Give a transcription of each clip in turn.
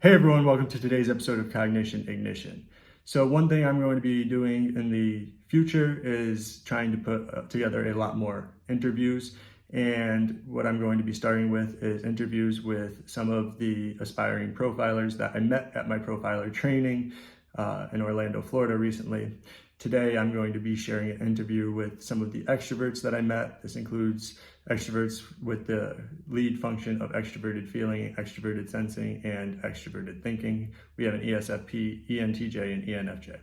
Hey everyone, welcome to today's episode of Cognition Ignition. So one thing I'm going to be doing in the future is trying to put together a lot more interviews. And what I'm going to be starting with is interviews with some of the aspiring profilers that I met at my profiler training in Orlando, Florida recently. Today, I'm going to be sharing an interview with some of the extroverts that I met. This includes extroverts with the lead function of extroverted feeling, extroverted sensing, and extroverted thinking. We have an ESFP, ENTJ, and ENFJ.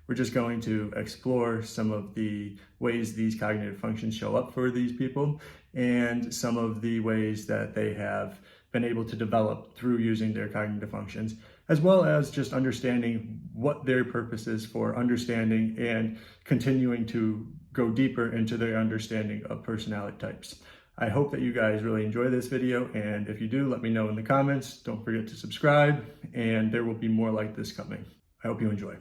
We're just going to explore some of the ways these cognitive functions show up for these people and some of the ways that they have been able to develop through using their cognitive functions, as well as just understanding what their purpose is for understanding and continuing to go deeper into their understanding of personality types. I hope that you guys really enjoy this video, and if you do, let me know in the comments. Don't forget to subscribe, and there will be more like this coming. I hope you enjoy.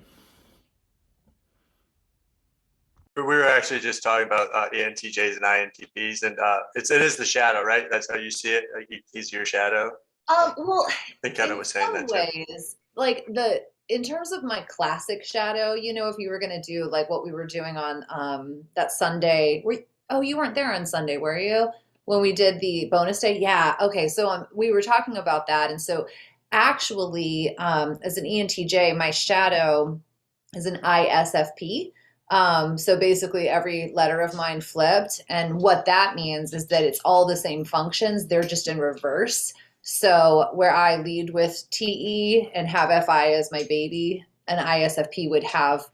We were actually just talking about ENTJs and INTPs, and it is the shadow, right? That's how you see it. Like he's your shadow. Well, I think Kevin in was saying some that too. ways, in terms of my classic shadow, if you were gonna do like what we were doing on that Sunday, you weren't there on Sunday, were you? When we did the bonus day? Yeah. Okay. So we were talking about that, and so actually, as an ENTJ, my shadow is an ISFP. So basically every letter of mine flipped. And what that means is that it's all the same functions, they're just in reverse. So where I lead with TE and have FI as my baby, an ISFP would have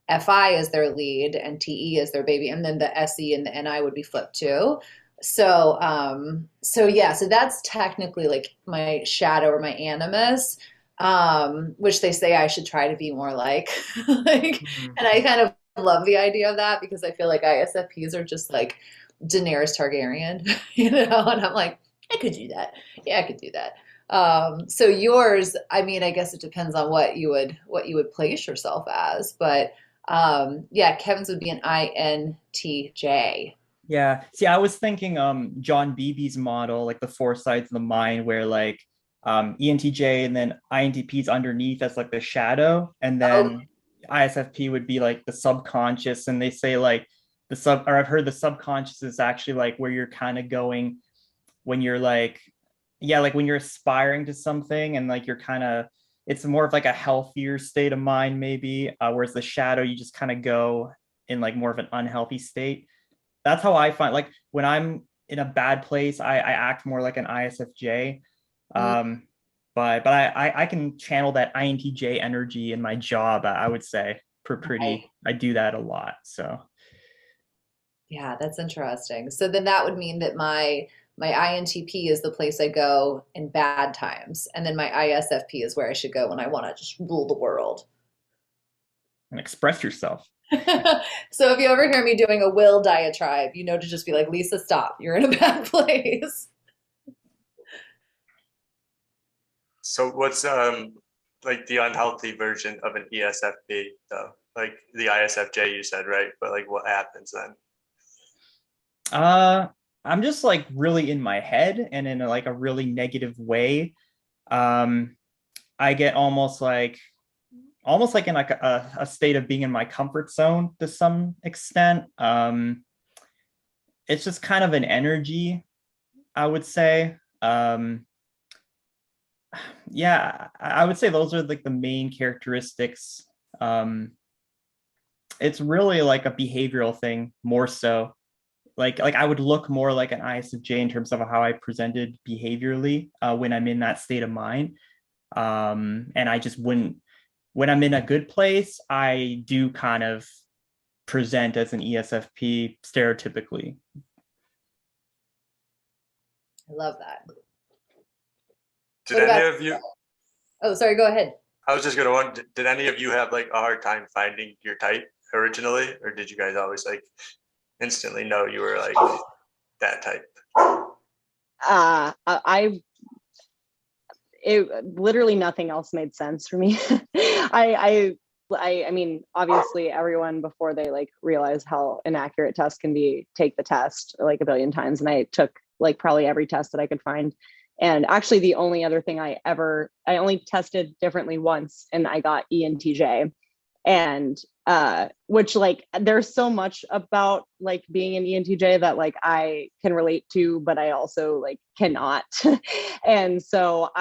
FI as their lead and TE as their baby, and then the SE and the NI would be flipped too. So that's technically like my shadow or my animus, which they say I should try to be more like. And I kind of love the idea of that because I feel like ISFPs are just like Daenerys Targaryen, and I'm like, I could do that. Yeah, I could do that. So yours, I mean, I guess it depends on what you would place yourself as, but yeah, Kevin's would be an INTJ. Yeah. See, I was thinking John Beebe's model, like the four sides of the mind, where like ENTJ and then INTP's underneath as like the shadow, and Oh, then ISFP would be like the subconscious. And they say like or I've heard the subconscious is actually like where you're kind of going when you're like, yeah, like when you're aspiring to something and like you're kind of, it's more of like a healthier state of mind, maybe. Whereas the shadow, you just kind of go in like more of an unhealthy state. That's how I find, like when I'm in a bad place, I act more like an ISFJ. mm, Um, but I can channel that INTJ energy in my job, I would say, right. I do that a lot. So Yeah, that's interesting. So then that would mean that my INTP is the place I go in bad times, and then my ISFP is where I should go when I want to just rule the world. and express yourself. So if you ever hear me doing a will diatribe, to just be like, Lisa, stop. You're in a bad place. So what's like the unhealthy version of an ESFP though? Like the ISFJ you said, right? But like what happens then? Uh, I'm just like really in my head and in like a really negative way. Um, I get almost like in like a state of being in my comfort zone to some extent. It's just kind of an energy, I would say. Yeah, I would say those are like the main characteristics. Um, it's really like a behavioral thing more so. Like I would look more like an ISFJ in terms of how I presented behaviorally when I'm in that state of mind. And I just wouldn't, when I'm in a good place, I do kind of present as an ESFP stereotypically. I love that. Did What any about, of you? oh, sorry, go ahead. I was just gonna wonder, did any of you have like a hard time finding your type originally, or did you guys always like instantly know you were like that type? I it literally nothing else made sense for me. I mean, obviously everyone before they like realize how inaccurate tests can be, take the test like a billion times. And I took like probably every test that I could find And actually the only other thing I only tested differently once, and I got ENTJ. And which like there's so much about like being an ENTJ that like I can relate to, but I also like cannot. And so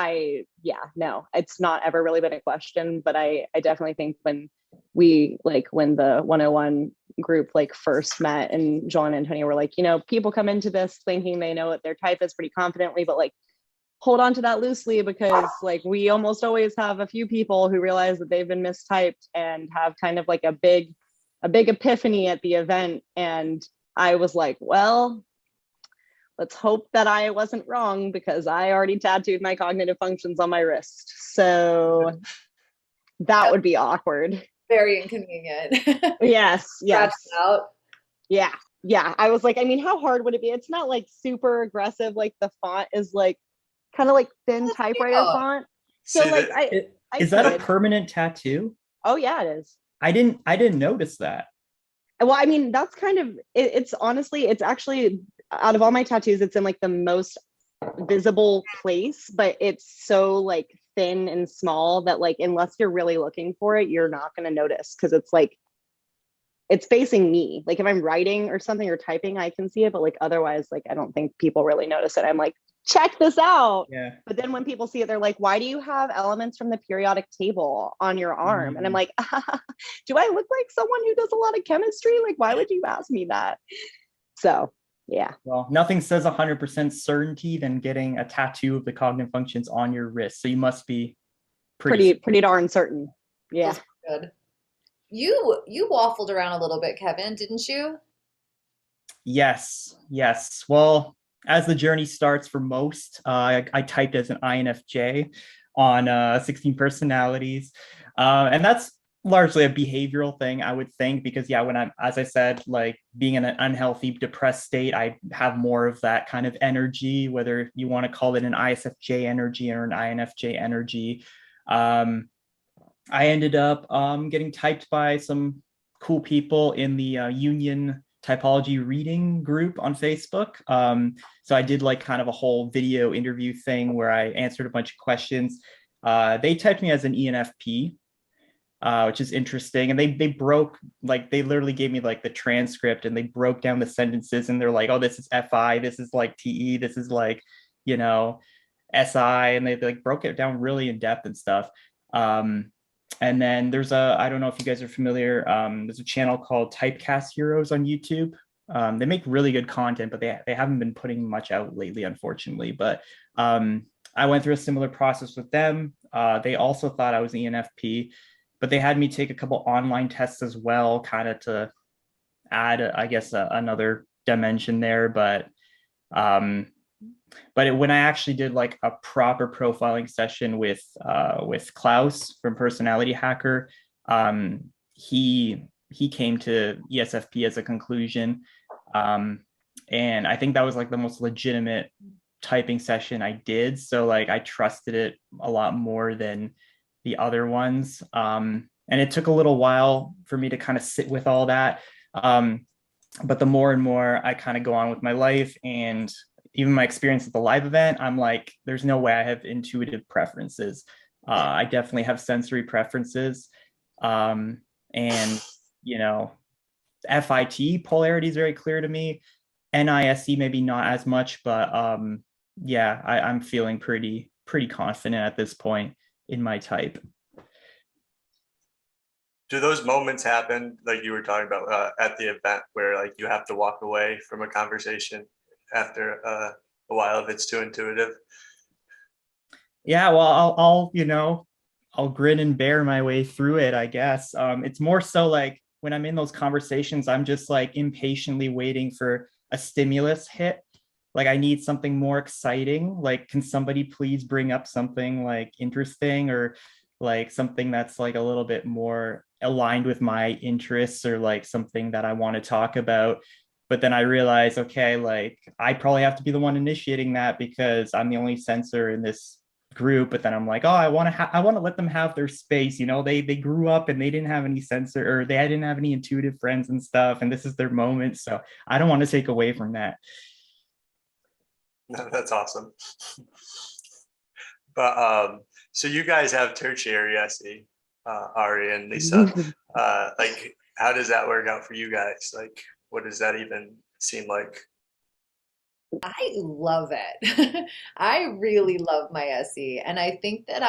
no, it's not ever really been a question, but I definitely think when the 101 group like first met, and John and Antonio were like, people come into this thinking they know what their type is pretty confidently, but like hold on to that loosely, because like we almost always have a few people who realize that they've been mistyped and have kind of like a big epiphany at the event. And I was like, well, let's hope that I wasn't wrong, because I already tattooed my cognitive functions on my wrist. So that would be awkward. Very inconvenient. Yes. Scratch it out. Yeah. I was like, I mean, how hard would it be? It's not like super aggressive. Like the font is like kind of like thin typewriter font. So See, like Is that a permanent tattoo? Oh yeah, it is. I didn't notice that. Well, I mean, that's kind of it's honestly, it's actually out of all my tattoos, it's in like the most visible place, but it's so like thin and small that like unless you're really looking for it, you're not going to notice, because it's like it's facing me. Like if I'm writing or something or typing, I can see it, but like otherwise, like I don't think people really notice it. I'm like, check this out. Yeah. But then when people see it, they're like, why do you have elements from the periodic table on your arm? And I'm like, do I look like someone who does a lot of chemistry? Like, why would you ask me that? So yeah. Well, nothing says 100% certainty than getting a tattoo of the cognitive functions on your wrist. So you must be pretty darn certain. Yeah. Good. You waffled around a little bit, Kevin, didn't you? Yes. Well, as the journey starts for most, I typed as an ENfJ on 16 personalities. And that's largely a behavioral thing, I would think, because when I'm, as I said, like being in an unhealthy, depressed state, I have more of that kind of energy, whether you want to call it an ISFJ energy or an ENfJ energy. I ended up getting typed by some cool people in the Union Typology reading group on Facebook. So I did like kind of a whole video interview thing where I answered a bunch of questions. They typed me as an ENFP, which is interesting. And they broke, like, they literally gave me like the transcript and they broke down the sentences and they're like, oh, this is FI, this is like TE, this is like, SI. And they like broke it down really in depth and stuff. And then there's I don't know if you guys are familiar, there's a channel called Typecast Heroes on YouTube. They make really good content, but they haven't been putting much out lately, unfortunately. But I went through a similar process with them. They also thought I was ENFP, but they had me take a couple online tests as well, kind of to add, I guess, another dimension there. But when I actually did like a proper profiling session with Klaus from Personality Hacker, he came to ESFP as a conclusion, and I think that was like the most legitimate typing session I did. So like I trusted it a lot more than the other ones, and it took a little while for me to kind of sit with all that. But the more and more I kind of go on with my life, and even my experience at the live event, I'm like, there's no way I have intuitive preferences. I definitely have sensory preferences. And, FIT polarity is very clear to me. NISE, maybe not as much, but I'm feeling pretty confident at this point in my type. Do those moments happen, like you were talking about at the event, where like you have to walk away from a conversation after a while if it's too intuitive? Yeah, well, I'll grin and bear my way through it, I guess. It's more so like when I'm in those conversations, I'm just like impatiently waiting for a stimulus hit. Like I need something more exciting. Like, can somebody please bring up something like interesting, or like something that's like a little bit more aligned with my interests, or like something that I want to talk about. But then I realized, okay, like I probably have to be the one initiating that because I'm the only sensor in this group. But then I'm like, oh, I want to let them have their space. They grew up and they didn't have any sensor, or they didn't have any intuitive friends and stuff. And this is their moment. So I don't want to take away from that. No, that's awesome. But so you guys have tertiary SE, Ari and Lisa. Like, how does that work out for you guys? Like, what does that even seem like? I love it. I really love my SE, and I think that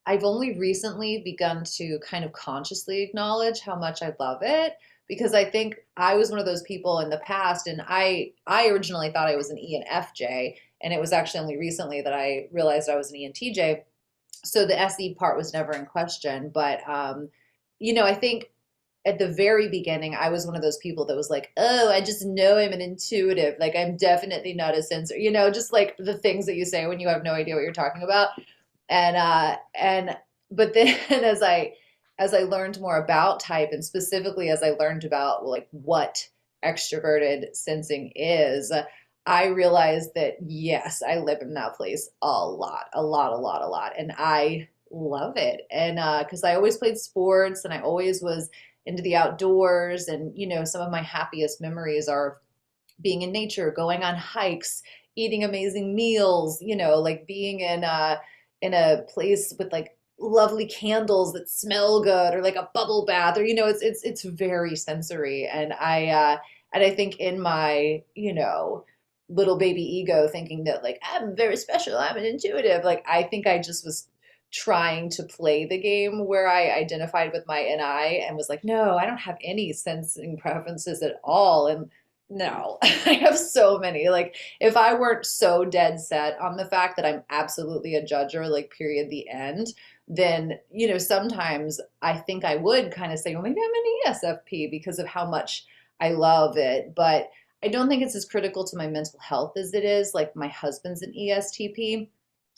I've only recently begun to kind of consciously acknowledge how much I love it because I think I was one of those people in the past, and I originally thought I was an ENFJ, and it was actually only recently that I realized I was an ENTJ. So the SE part was never in question, but I think at the very beginning, I was one of those people that was like, oh, I just know I'm an intuitive. Like, I'm definitely not a sensor, just like the things that you say when you have no idea what you're talking about. But then as I learned more about type, and specifically as I learned about like what extroverted sensing is, I realized that yes, I live in that place a lot, a lot, a lot, a lot. And I love it. And because I always played sports and I always was into the outdoors, and some of my happiest memories are being in nature, going on hikes, eating amazing meals, like being in a place with like lovely candles that smell good, or like a bubble bath, or it's very sensory. And I think in my little baby ego, thinking that like I'm very special, I'm an intuitive, like I think I just was trying to play the game where I identified with my NI and was like, no, I don't have any sensing preferences at all. And no, I have so many. Like, if I weren't so dead set on the fact that I'm absolutely a judger, like, period, the end, then, sometimes I think I would kind of say, well, maybe I'm an ESFP because of how much I love it. But I don't think it's as critical to my mental health as it is. Like, my husband's an ESTP,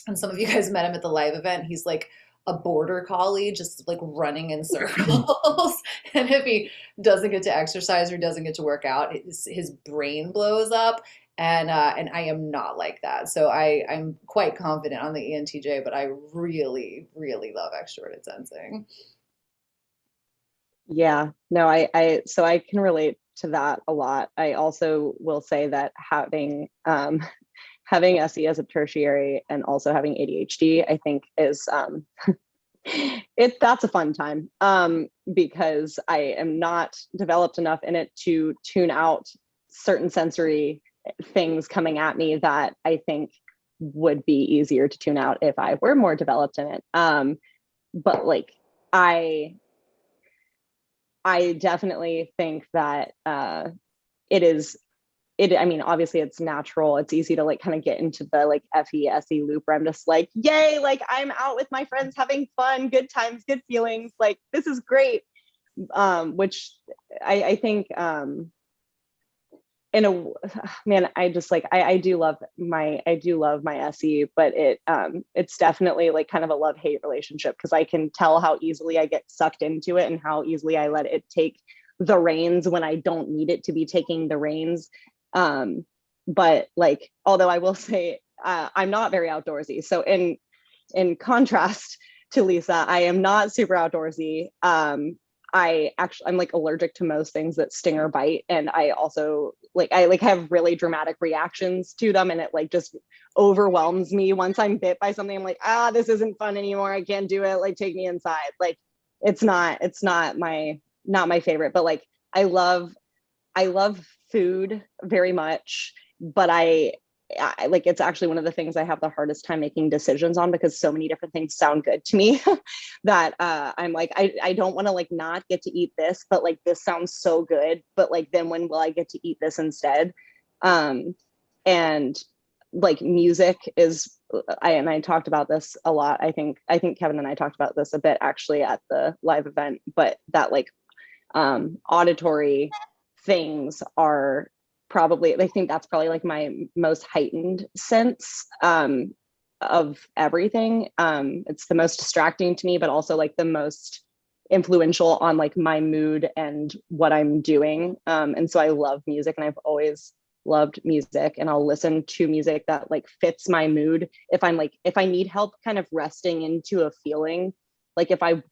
and some of you guys met him at the live event. He's like a border collie, just like running in circles. And if he doesn't get to exercise or doesn't get to work out, his brain blows up. And I am not like that. So I'm quite confident on the ENTJ, but I really, really love extroverted sensing. Yeah, no, so I can relate to that a lot. I also will say that having SE as a tertiary and also having ADHD, I think is that's a fun time because I am not developed enough in it to tune out certain sensory things coming at me that I think would be easier to tune out if I were more developed in it. But like I definitely think that I mean, obviously it's natural. It's easy to like kind of get into the like FE/SE loop where I'm just like, yay, like I'm out with my friends having fun, good times, good feelings. Like this is great. Which I think in a man, I just like I do love my SE, but it's definitely like kind of a love-hate relationship because I can tell how easily I get sucked into it and how easily I let it take the reins when I don't need it to be taking the reins. But like, although I will say I'm not very outdoorsy. So in contrast to Lisa, I am not super outdoorsy. I'm like allergic to most things that sting or bite. And I also I have really dramatic reactions to them. And it like just overwhelms me once I'm bit by something. I'm like, this isn't fun anymore. I can't do it. Like, take me inside. Like, it's not my favorite, but like, I love food very much, but I like, it's actually one of the things I have the hardest time making decisions on because so many different things sound good to me that I'm like, I don't want to like not get to eat this, but like this sounds so good, but like then when will I get to eat this instead? And like music is, I talked about this a lot. I think Kevin and I talked about this a bit actually at the live event, but that like auditory things are probably, I think that's probably like my most heightened sense of everything. It's the most distracting to me, but also like the most influential on like my mood and what I'm doing. And so I love music, and I've always loved music, and I'll listen to music that like fits my mood. If I need help kind of resting into a feeling, like if I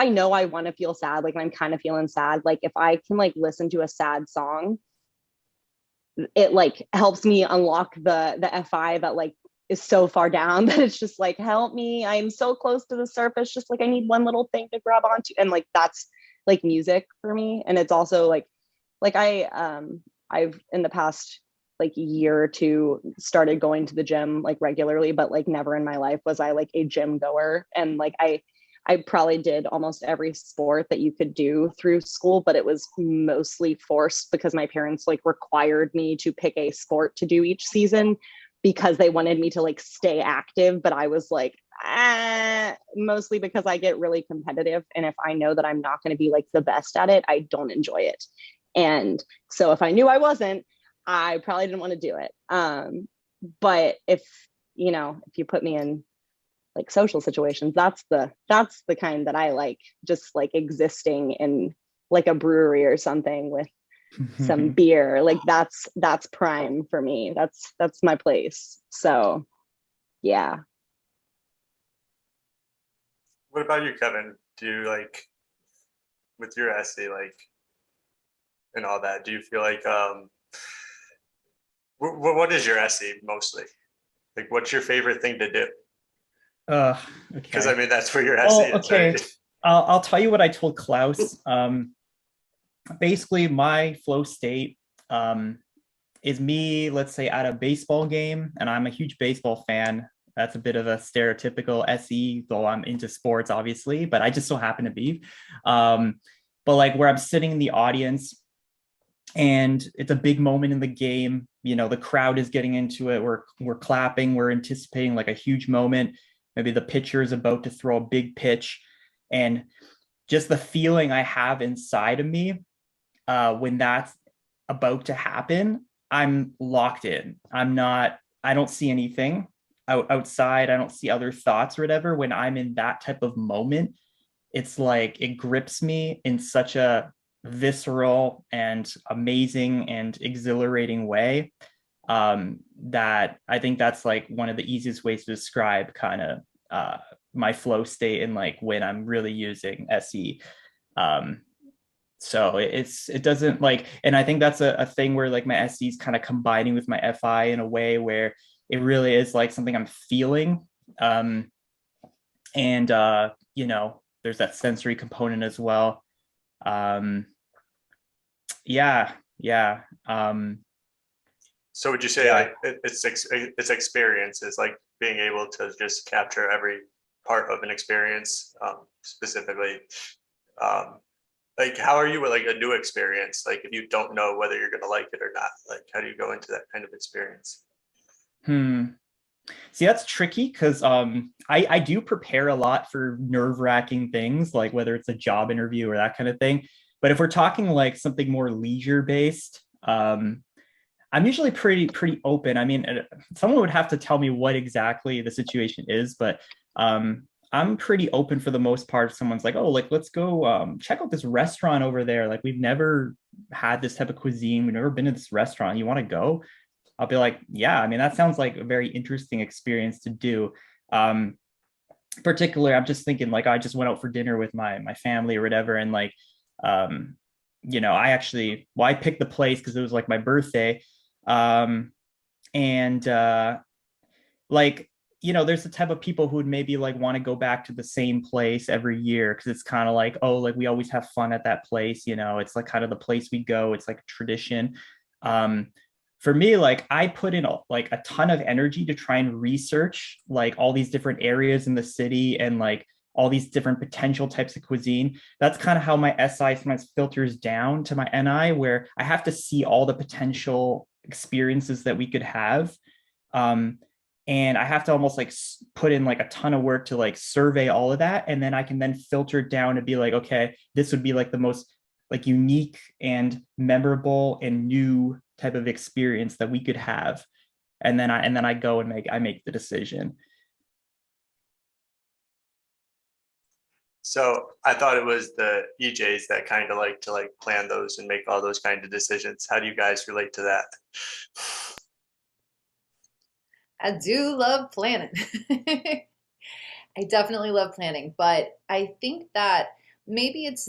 know I want to feel sad, like I'm kind of feeling sad, like if I can like listen to a sad song, it like helps me unlock the FI that like is so far down that it's just like, help me, I'm so close to the surface, just like I need one little thing to grab onto. And like that's like music for me. And it's also like I've in the past like year or two started going to the gym like regularly, but like never in my life was I like a gym goer. And like I probably did almost every sport that you could do through school, but it was mostly forced because my parents like required me to pick a sport to do each season because they wanted me to like stay active. But I was like, mostly because I get really competitive. And if I know that I'm not going to be like the best at it, I don't enjoy it. And so if I knew I wasn't, I probably didn't want to do it. But if you put me in like social situations, that's the kind that I like, just like existing in like a brewery or something with some beer. Like that's prime for me. That's my place. So yeah. What about you, Kevin? Do you like with your essay, like, and all that? Do you feel like what is your essay mostly? Like, what's your favorite thing to do? Because Okay. I mean, that's where your Oh, essay is, okay. right? I'll tell you what I told Klaus. Basically, my flow state is me, let's say, at a baseball game, and I'm a huge baseball fan. That's a bit of a stereotypical SE, though I'm into sports, obviously, but I just so happen to be. But like where I'm sitting in the audience, and it's a big moment in the game. The crowd is getting into it. We're clapping. We're anticipating like a huge moment. Maybe the pitcher is about to throw a big pitch, and just the feeling I have inside of me when that's about to happen, I'm locked in. I don't see anything outside. I don't see other thoughts or whatever. When I'm in that type of moment, it's like it grips me in such a visceral and amazing and exhilarating way that I think that's like one of the easiest ways to describe kind of my flow state and like when I'm really using SE. So it doesn't like, and I think that's a thing where like my SE is kind of combining with my FI in a way where it really is like something I'm feeling. And there's that sensory component as well. Yeah. So would you say like it's experiences, like being able to just capture every part of an experience, specifically, like how are you with like a new experience? Like if you don't know whether you're gonna like it or not, like how do you go into that kind of experience? See, that's tricky because I do prepare a lot for nerve-wracking things, like whether it's a job interview or that kind of thing. But if we're talking like something more leisure-based, I'm usually pretty open. I mean, someone would have to tell me what exactly the situation is, but I'm pretty open for the most part. If someone's like, oh, like let's go check out this restaurant over there. Like we've never had this type of cuisine. We've never been to this restaurant. You want to go? I'll be like, yeah, I mean, that sounds like a very interesting experience to do. Particularly, I'm just thinking like I just went out for dinner with my family or whatever. And like, I picked the place because it was like my birthday. There's the type of people who would maybe like want to go back to the same place every year because it's kind of like, oh, like we always have fun at that place. It's like kind of the place we go. It's like a tradition. For me, like I put in like a ton of energy to try and research like all these different areas in the city and like all these different potential types of cuisine. That's kind of how my SI sometimes filters down to my NI, where I have to see all the potential experiences that we could have. And I have to almost like put in like a ton of work to like survey all of that. And then I can then filter it down to be like, okay, this would be like the most like unique and memorable and new type of experience that we could have. And then I go and make the decision. So I thought it was the EJs that kind of like to like plan those and make all those kind of decisions. How do you guys relate to that? I do love planning. I definitely love planning, but I think that maybe it's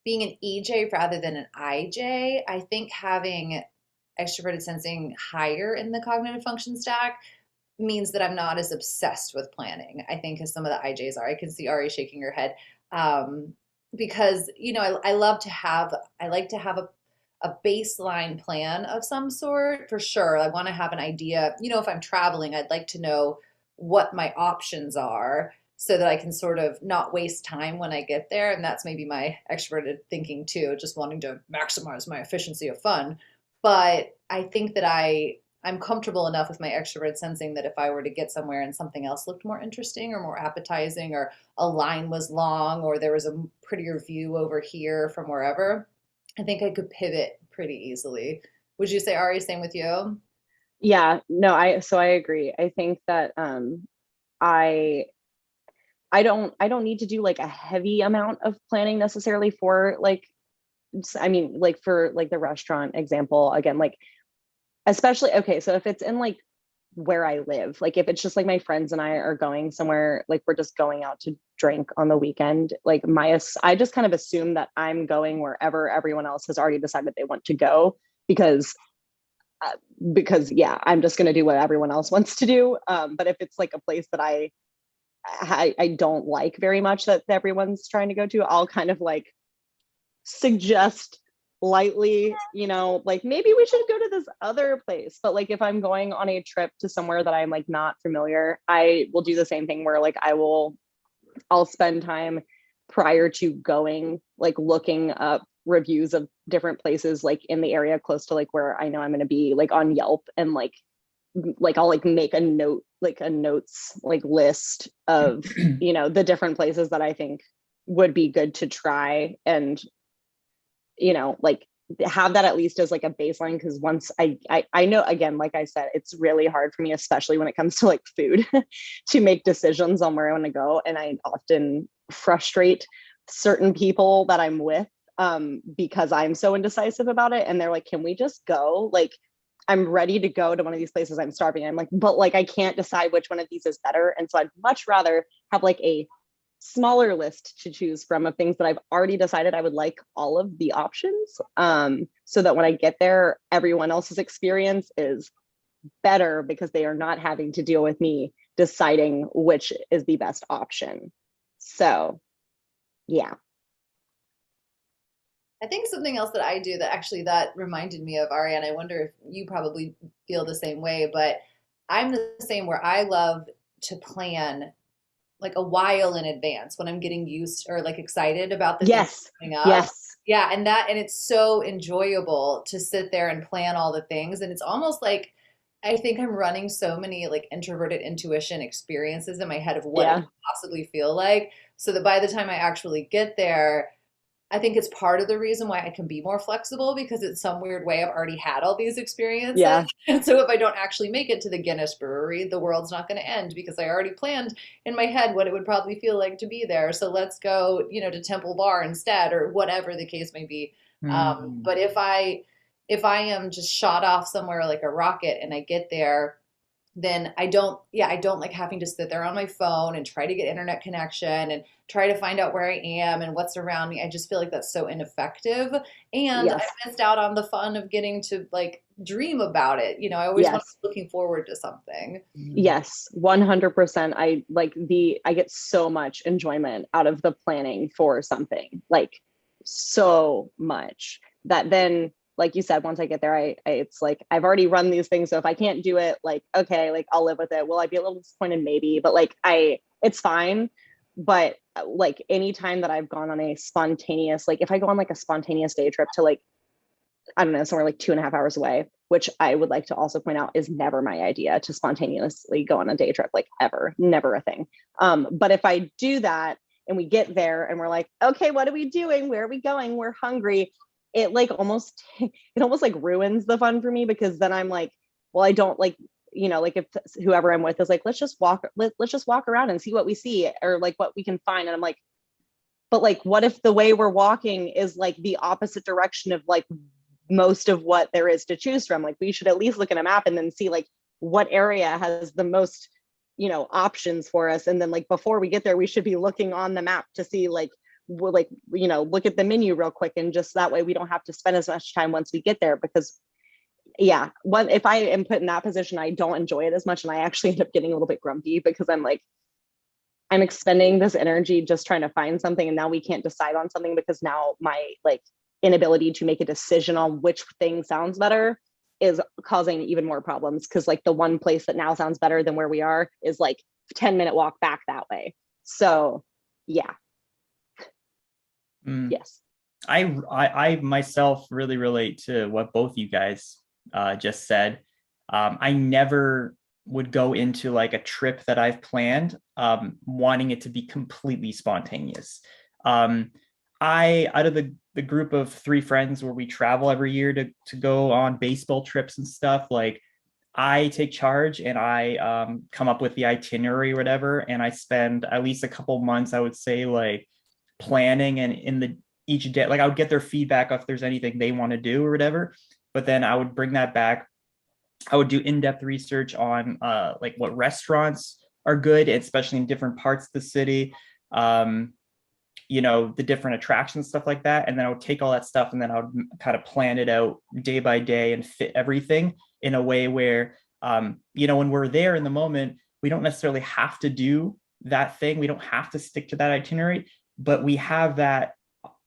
being an EJ rather than an IJ, I think having extroverted sensing higher in the cognitive function stack means that I'm not as obsessed with planning, I think, as some of the IJs are. I can see Ari shaking her head. Because, you know, I like to have a baseline plan of some sort for sure. I want to have an idea, you know, if I'm traveling, I'd like to know what my options are so that I can sort of not waste time when I get there. And that's maybe my extroverted thinking too, just wanting to maximize my efficiency of fun. But I think that I'm comfortable enough with my extrovert sensing that if I were to get somewhere and something else looked more interesting or more appetizing, or a line was long, or there was a prettier view over here from wherever, I think I could pivot pretty easily. Would you say, Ari, same with you? Yeah, no, I agree. I think that I I don't need to do like a heavy amount of planning necessarily for like, I mean, like for like the restaurant example, again, like especially, okay, so if it's in like where I live, like if it's just like my friends and I are going somewhere, like we're just going out to drink on the weekend, like I just kind of assume that I'm going wherever everyone else has already decided they want to go, because yeah, I'm just going to do what everyone else wants to do. But if it's like a place that I don't like very much that everyone's trying to go to, I'll kind of like suggest lightly, you know, like maybe we should go to this other place. But like if I'm going on a trip to somewhere that I'm like not familiar, I will do the same thing where like I'll spend time prior to going, like looking up reviews of different places like in the area close to like where I know I'm going to be, like on Yelp, and like I'll like make a note, like a notes like list of you know the different places that I think would be good to try, and you know like have that at least as like a baseline, because once I know, again, like I said, it's really hard for me, especially when it comes to like food to make decisions on where I want to go, and I often frustrate certain people that I'm with because I'm so indecisive about it, and they're like, can we just go, like I'm ready to go to one of these places, I'm starving. I'm like, but like I can't decide which one of these is better, and so I'd much rather have like a smaller list to choose from of things that I've already decided I would like all of the options, so that when I get there, everyone else's experience is better because they are not having to deal with me deciding which is the best option. So yeah. I think something else that I do that actually that reminded me of Ariane, I wonder if you probably feel the same way, but I'm the same where I love to plan like a while in advance when I'm getting used or like excited about the things Yes. coming up. Yes. Yeah, and it's so enjoyable to sit there and plan all the things. And it's almost like I think I'm running so many like introverted intuition experiences in my head of what it Yeah. could possibly feel like, so that by the time I actually get there, I think it's part of the reason why I can be more flexible, because it's some weird way I've already had all these experiences. Yeah. And so if I don't actually make it to the Guinness Brewery, the world's not going to end because I already planned in my head what it would probably feel like to be there. So let's go, you know, to Temple Bar instead, or whatever the case may be. But if I am just shot off somewhere like a rocket and I get there, then I don't like having to sit there on my phone and try to get internet connection and try to find out where I am and what's around me. I just feel like that's so ineffective. And I Yes. missed out on the fun of getting to like dream about it. You know, I always want to Yes. be looking forward to something. Yes, 100%. I get so much enjoyment out of the planning for something, like so much, that then, like you said, once I get there, it's like I've already run these things. So if I can't do it, like, okay, like I'll live with it. Will I be a little disappointed? Maybe, but like it's fine. But like anytime that I've gone on a spontaneous, like if I go on like a spontaneous day trip to like, I don't know, somewhere like 2.5 hours away, which I would like to also point out is never my idea to spontaneously go on a day trip, like ever, never a thing. But if I do that and we get there and we're like, okay, what are we doing? Where are we going? We're hungry. It like almost, it almost like ruins the fun for me, because then I'm like, well, I don't like, you know, like if whoever I'm with is like, let's just walk around and see what we see, or like what we can find. And I'm like, but like, what if the way we're walking is like the opposite direction of like most of what there is to choose from? Like we should at least look at a map and then see like what area has the most, you know, options for us. And then like before we get there, we should be looking on the map to see like we'll like, you know, look at the menu real quick, and just that way we don't have to spend as much time once we get there. Because yeah, if I am put in that position, I don't enjoy it as much, and I actually end up getting a little bit grumpy because I'm like, I'm expending this energy just trying to find something, and now we can't decide on something because now my like inability to make a decision on which thing sounds better is causing even more problems, because like the one place that now sounds better than where we are is like 10-minute walk back that way. So yeah. Yes. I myself really relate to what both you guys just said. I never would go into like a trip that I've planned wanting it to be completely spontaneous. Out of the group of 3 friends where we travel every year to go on baseball trips and stuff, like I take charge and I come up with the itinerary or whatever, and I spend at least a couple months, I would say, like planning, and in the each day, like I would get their feedback if there's anything they want to do or whatever, but then I would bring that back. I would do in-depth research on like what restaurants are good, especially in different parts of the city, you know, the different attractions, stuff like that. And then I would take all that stuff and then I would kind of plan it out day by day and fit everything in a way where, you know, when we're there in the moment, we don't necessarily have to do that thing. We don't have to stick to that itinerary, but we have that,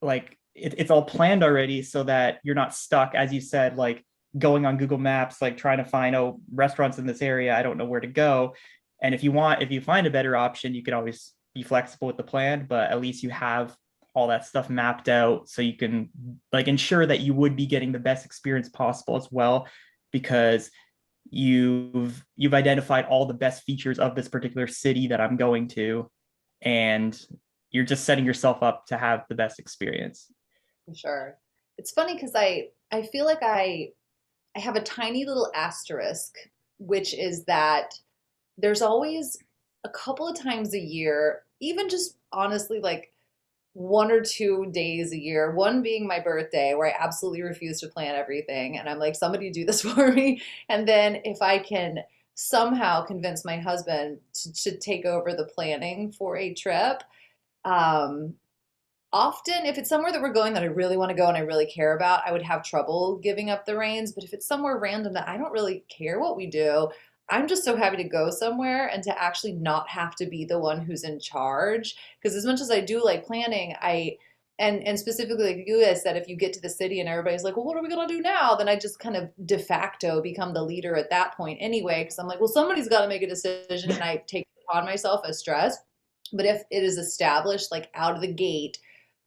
like, it's all planned already so that you're not stuck, as you said, like going on Google Maps, like trying to find, oh, restaurants in this area, I don't know where to go. And if you find a better option, you can always be flexible with the plan, but at least you have all that stuff mapped out so you can like ensure that you would be getting the best experience possible as well, because you've identified all the best features of this particular city that I'm going to, and you're just setting yourself up to have the best experience. For sure. It's funny because I feel like I have a tiny little asterisk, which is that there's always a couple of times a year, even just honestly like 1 or 2 days a year, one being my birthday, where I absolutely refuse to plan everything. And I'm like, somebody do this for me. And then if I can somehow convince my husband to take over the planning for a trip, often if it's somewhere that we're going that I really want to go and I really care about, I would have trouble giving up the reins. But if it's somewhere random that I don't really care what we do, I'm just so happy to go somewhere and to actually not have to be the one who's in charge. Because as much as I do like planning, and specifically like you guys said, if you get to the city and everybody's like, well, what are we gonna do now? Then I just kind of de facto become the leader at that point anyway. Because I'm like, well, somebody's got to make a decision, and I take it upon myself as stress. But if it is established like out of the gate,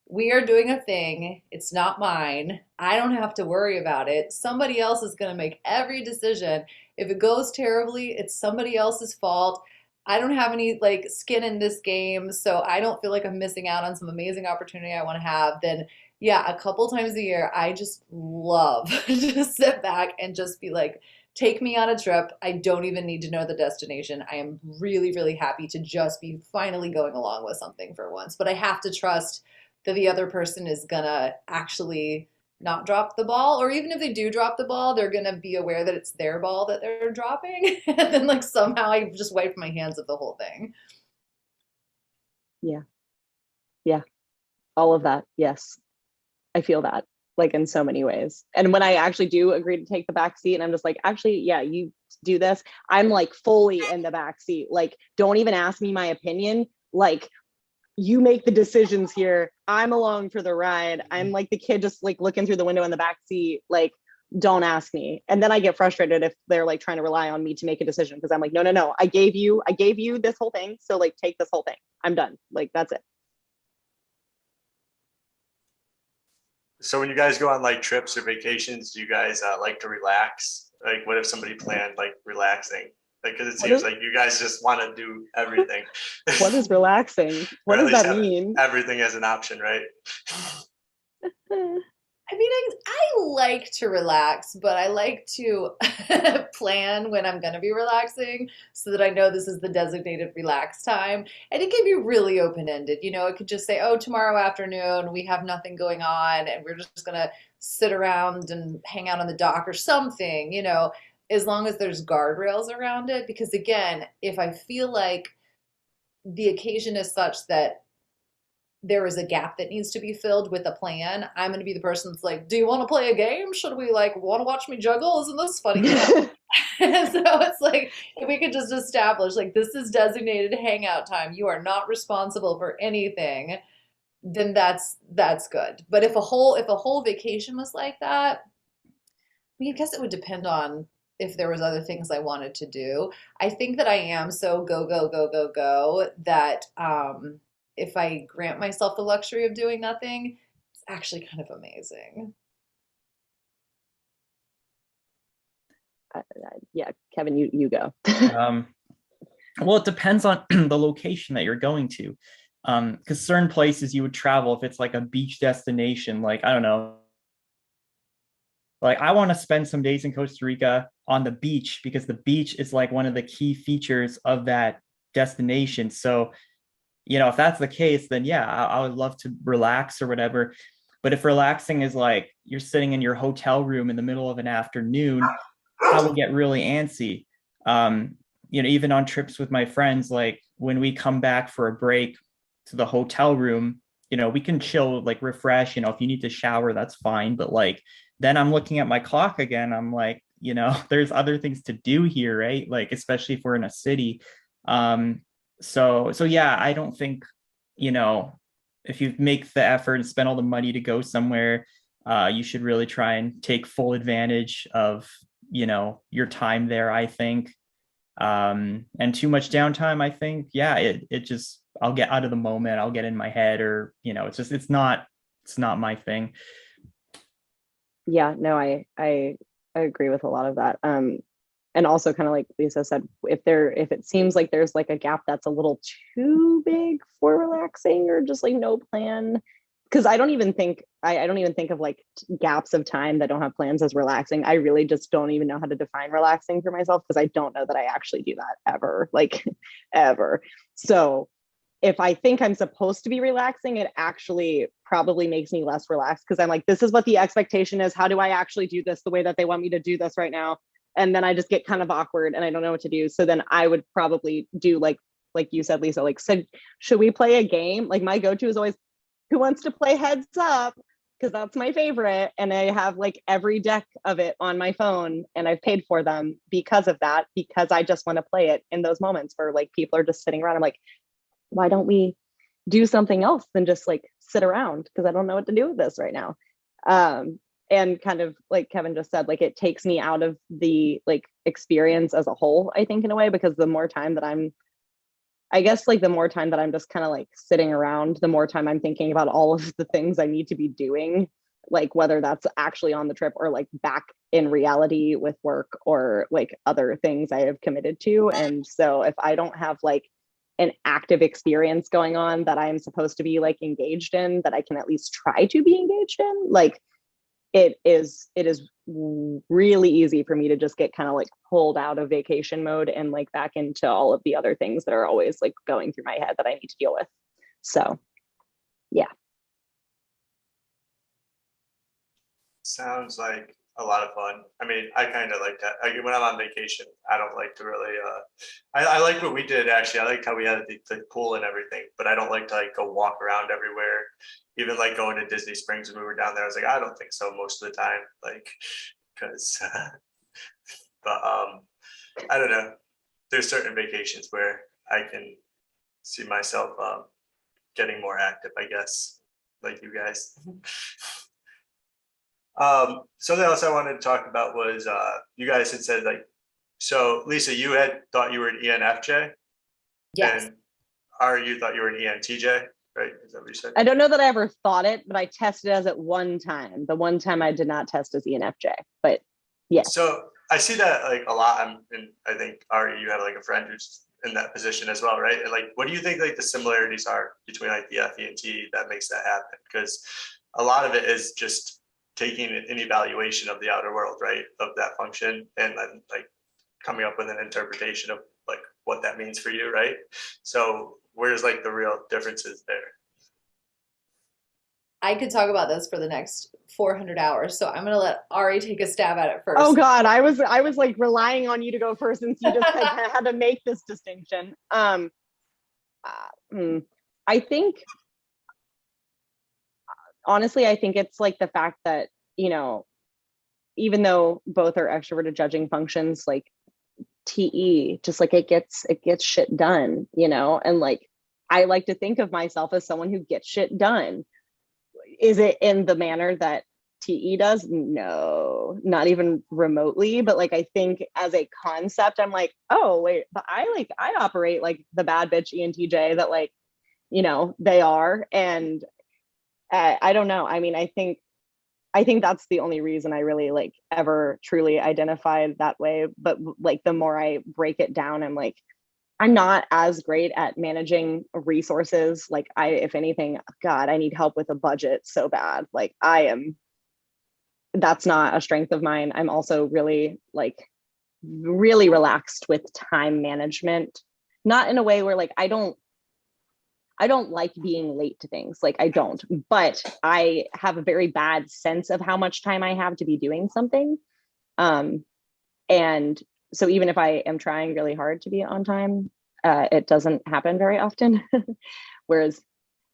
we are doing a thing, it's not mine, I don't have to worry about it, somebody else is going to make every decision. If it goes terribly, it's somebody else's fault. I don't have any like skin in this game, so I don't feel like I'm missing out on some amazing opportunity I want to have. Then yeah, a couple times a year, I just love to sit back and just be like, take me on a trip. I don't even need to know the destination. I am really, really happy to just be finally going along with something for once. But I have to trust that the other person is gonna actually not drop the ball, or even if they do drop the ball, they're gonna be aware that it's their ball that they're dropping, and then like somehow I just wiped my hands of the whole thing. Yeah, all of that. Yes, I feel that like in so many ways. And when I actually do agree to take the back seat and I'm just like, actually, yeah, you do this, I'm like fully in the back seat. Like, don't even ask me my opinion. Like, you make the decisions here. I'm along for the ride. I'm like the kid just like looking through the window in the back seat. Like, don't ask me. And then I get frustrated if they're like trying to rely on me to make a decision, because I'm like, no. I gave you this whole thing. So like, take this whole thing. I'm done. Like, that's it. So when you guys go on like trips or vacations, do you guys like to relax? Like, what if somebody planned like relaxing? Like, because it seems like you guys just want to do everything. What is relaxing? What does that mean? Everything as an option, right? I mean, I like to relax, but I like to plan when I'm going to be relaxing so that I know this is the designated relax time. And it can be really open-ended. You know, it could just say, oh, tomorrow afternoon, we have nothing going on and we're just going to sit around and hang out on the dock or something, you know, as long as there's guardrails around it. Because again, if I feel like the occasion is such that there is a gap that needs to be filled with a plan, I'm going to be the person that's like, do you want to play a game? Should we like want to watch me juggle? Isn't this funny? And so it's like, if we could just establish like this is designated hangout time. You are not responsible for anything, then that's good. But if a whole vacation was like that, I mean, I guess it would depend on if there was other things I wanted to do. I think that I am so go, go, go, go, go that if I grant myself the luxury of doing nothing, it's actually kind of amazing. Yeah, Kevin, you go. Well, it depends on the location that you're going to. Because certain places you would travel, if it's like a beach destination, like, I don't know, like I want to spend some days in Costa Rica on the beach because the beach is like one of the key features of that destination. So, you know, if that's the case, then yeah, I would love to relax or whatever. But if relaxing is like you're sitting in your hotel room in the middle of an afternoon, I will get really antsy. You know, even on trips with my friends, like when we come back for a break to the hotel room, you know, we can chill, like refresh, you know, if you need to shower, that's fine. But like, then I'm looking at my clock again. I'm like, you know, there's other things to do here, right? Like, especially if we're in a city. So yeah, I don't think, you know, if you make the effort and spend all the money to go somewhere, you should really try and take full advantage of, you know, your time there, I think. And too much downtime, I think, yeah, it just, I'll get out of the moment, I'll get in my head, or, you know, it's just, it's not my thing. Yeah, no, I agree with a lot of that. And also kind of like Lisa said, if it seems like there's like a gap that's a little too big for relaxing or just like no plan, because I don't even think of like gaps of time that don't have plans as relaxing. I really just don't even know how to define relaxing for myself because I don't know that I actually do that ever, like ever. So if I think I'm supposed to be relaxing, it actually probably makes me less relaxed because I'm like, this is what the expectation is. How do I actually do this the way that they want me to do this right now? And then I just get kind of awkward and I don't know what to do. So then I would probably do like you said, Lisa, like said, should we play a game? Like my go-to is always, who wants to play Heads Up? Because that's my favorite. And I have like every deck of it on my phone and I've paid for them because of that, because I just want to play it in those moments where like people are just sitting around. I'm like, why don't we do something else than just like sit around? Because I don't know what to do with this right now. And kind of like Kevin just said, like it takes me out of the like experience as a whole, I think, in a way, because the more time that I'm just kind of like sitting around, the more time I'm thinking about all of the things I need to be doing, like whether that's actually on the trip or like back in reality with work or like other things I have committed to. And so if I don't have like an active experience going on that I'm supposed to be like engaged in, that I can at least try to be engaged in, like it is really easy for me to just get kind of like pulled out of vacation mode and like back into all of the other things that are always like going through my head that I need to deal with. So yeah. Sounds like a lot of fun. I mean, I kind of like that. When I'm on vacation, I don't like to really, I like what we did actually. I liked how we had the pool and everything, but I don't like to like go walk around everywhere. Even like going to Disney Springs when we were down there, I was like, I don't think so most of the time. Like, because, but I don't know. There's certain vacations where I can see myself getting more active, I guess, like you guys. Something else I wanted to talk about was you guys had said like, so Lisa, you had thought you were an ENFJ. Yes. And Ari, you thought you were an ENTJ, right? Is that what you said? I don't know that I ever thought it, but I tested as at one time. The one time I did not test as ENFJ, but yeah. So I see that like a lot. And I think Ari, you had like a friend who's in that position as well, right? And like, what do you think like the similarities are between like the F, E, and T that makes that happen? Because a lot of it is just taking an evaluation of the outer world, right, of that function, and then like coming up with an interpretation of like what that means for you, right? So where's like the real differences there? I could talk about this for the next 400 hours, so I'm gonna let Ari take a stab at it first. Oh God, I was like relying on you to go first since you just had to make this distinction. I think honestly, I think it's like the fact that, you know, even though both are extroverted judging functions, like TE, just like it gets shit done, you know, and like I like to think of myself as someone who gets shit done. Is it in the manner that TE does? No, not even remotely. But like I think as a concept, I'm like, oh wait, but I operate like the bad bitch ENTJ that, like, you know, they are. And I don't know. I mean, I think that's the only reason I really like ever truly identified that way. But like the more I break it down, I'm like, I'm not as great at managing resources. Like if anything, God, I need help with a budget so bad. Like that's not a strength of mine. I'm also really really relaxed with time management, not in a way where like I don't like being late to things. Like I don't, but I have a very bad sense of how much time I have to be doing something. And so even if I am trying really hard to be on time, it doesn't happen very often. Whereas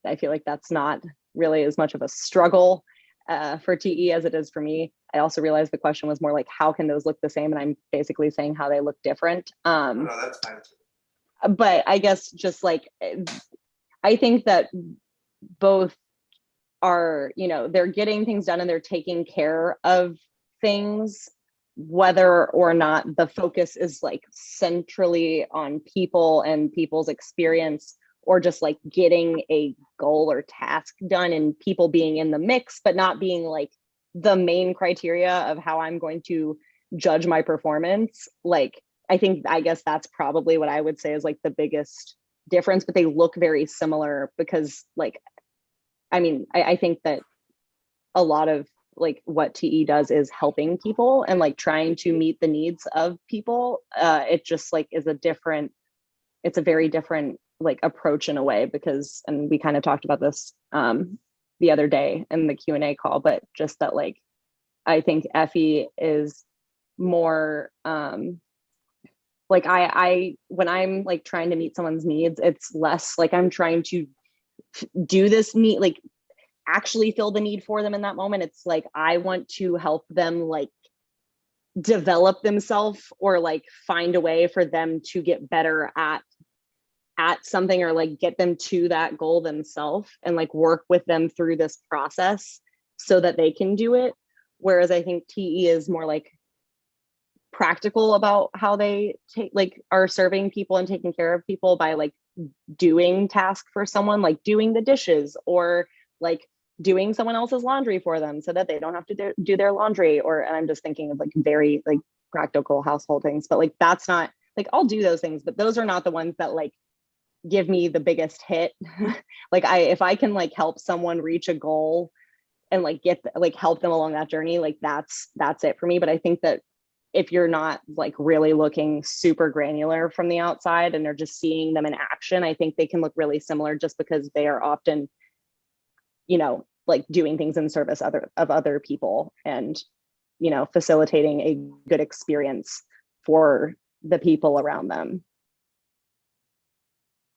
I feel like that's not really as much of a struggle for TE as it is for me. I also realized the question was more like, how can those look the same? And I'm basically saying how they look different. No, that's fine too. But I guess just like, I think that both are, you know, they're getting things done and they're taking care of things, whether or not the focus is like centrally on people and people's experience, or just like getting a goal or task done and people being in the mix, but not being like the main criteria of how I'm going to judge my performance. Like, I guess that's probably what I would say is like the biggest difference, but they look very similar because like, I mean, I think that a lot of like what TE does is helping people and like trying to meet the needs of people. It just like is it's a very different like approach in a way, because, and we kind of talked about this the other day in the Q&A call, but just that like, I think Effie is more like I when I'm like trying to meet someone's needs, it's less like I'm trying to do this need, like actually fill the need for them in that moment. It's like I want to help them like develop themselves, or like find a way for them to get better at something, or like get them to that goal themselves, and like work with them through this process so that they can do it. Whereas I think TE is more like practical about how they are serving people and taking care of people by like doing tasks for someone, like doing the dishes, or like doing someone else's laundry for them so that they don't have to do their laundry. And I'm just thinking of like very like practical household things, but like that's not like, I'll do those things, but those are not the ones that like give me the biggest hit. Like if I can like help someone reach a goal and like help them along that journey, like that's it for me. But I think that if you're not like really looking super granular from the outside and they're just seeing them in action, I think they can look really similar, just because they are often, you know, like doing things in service of other people, and, you know, facilitating a good experience for the people around them.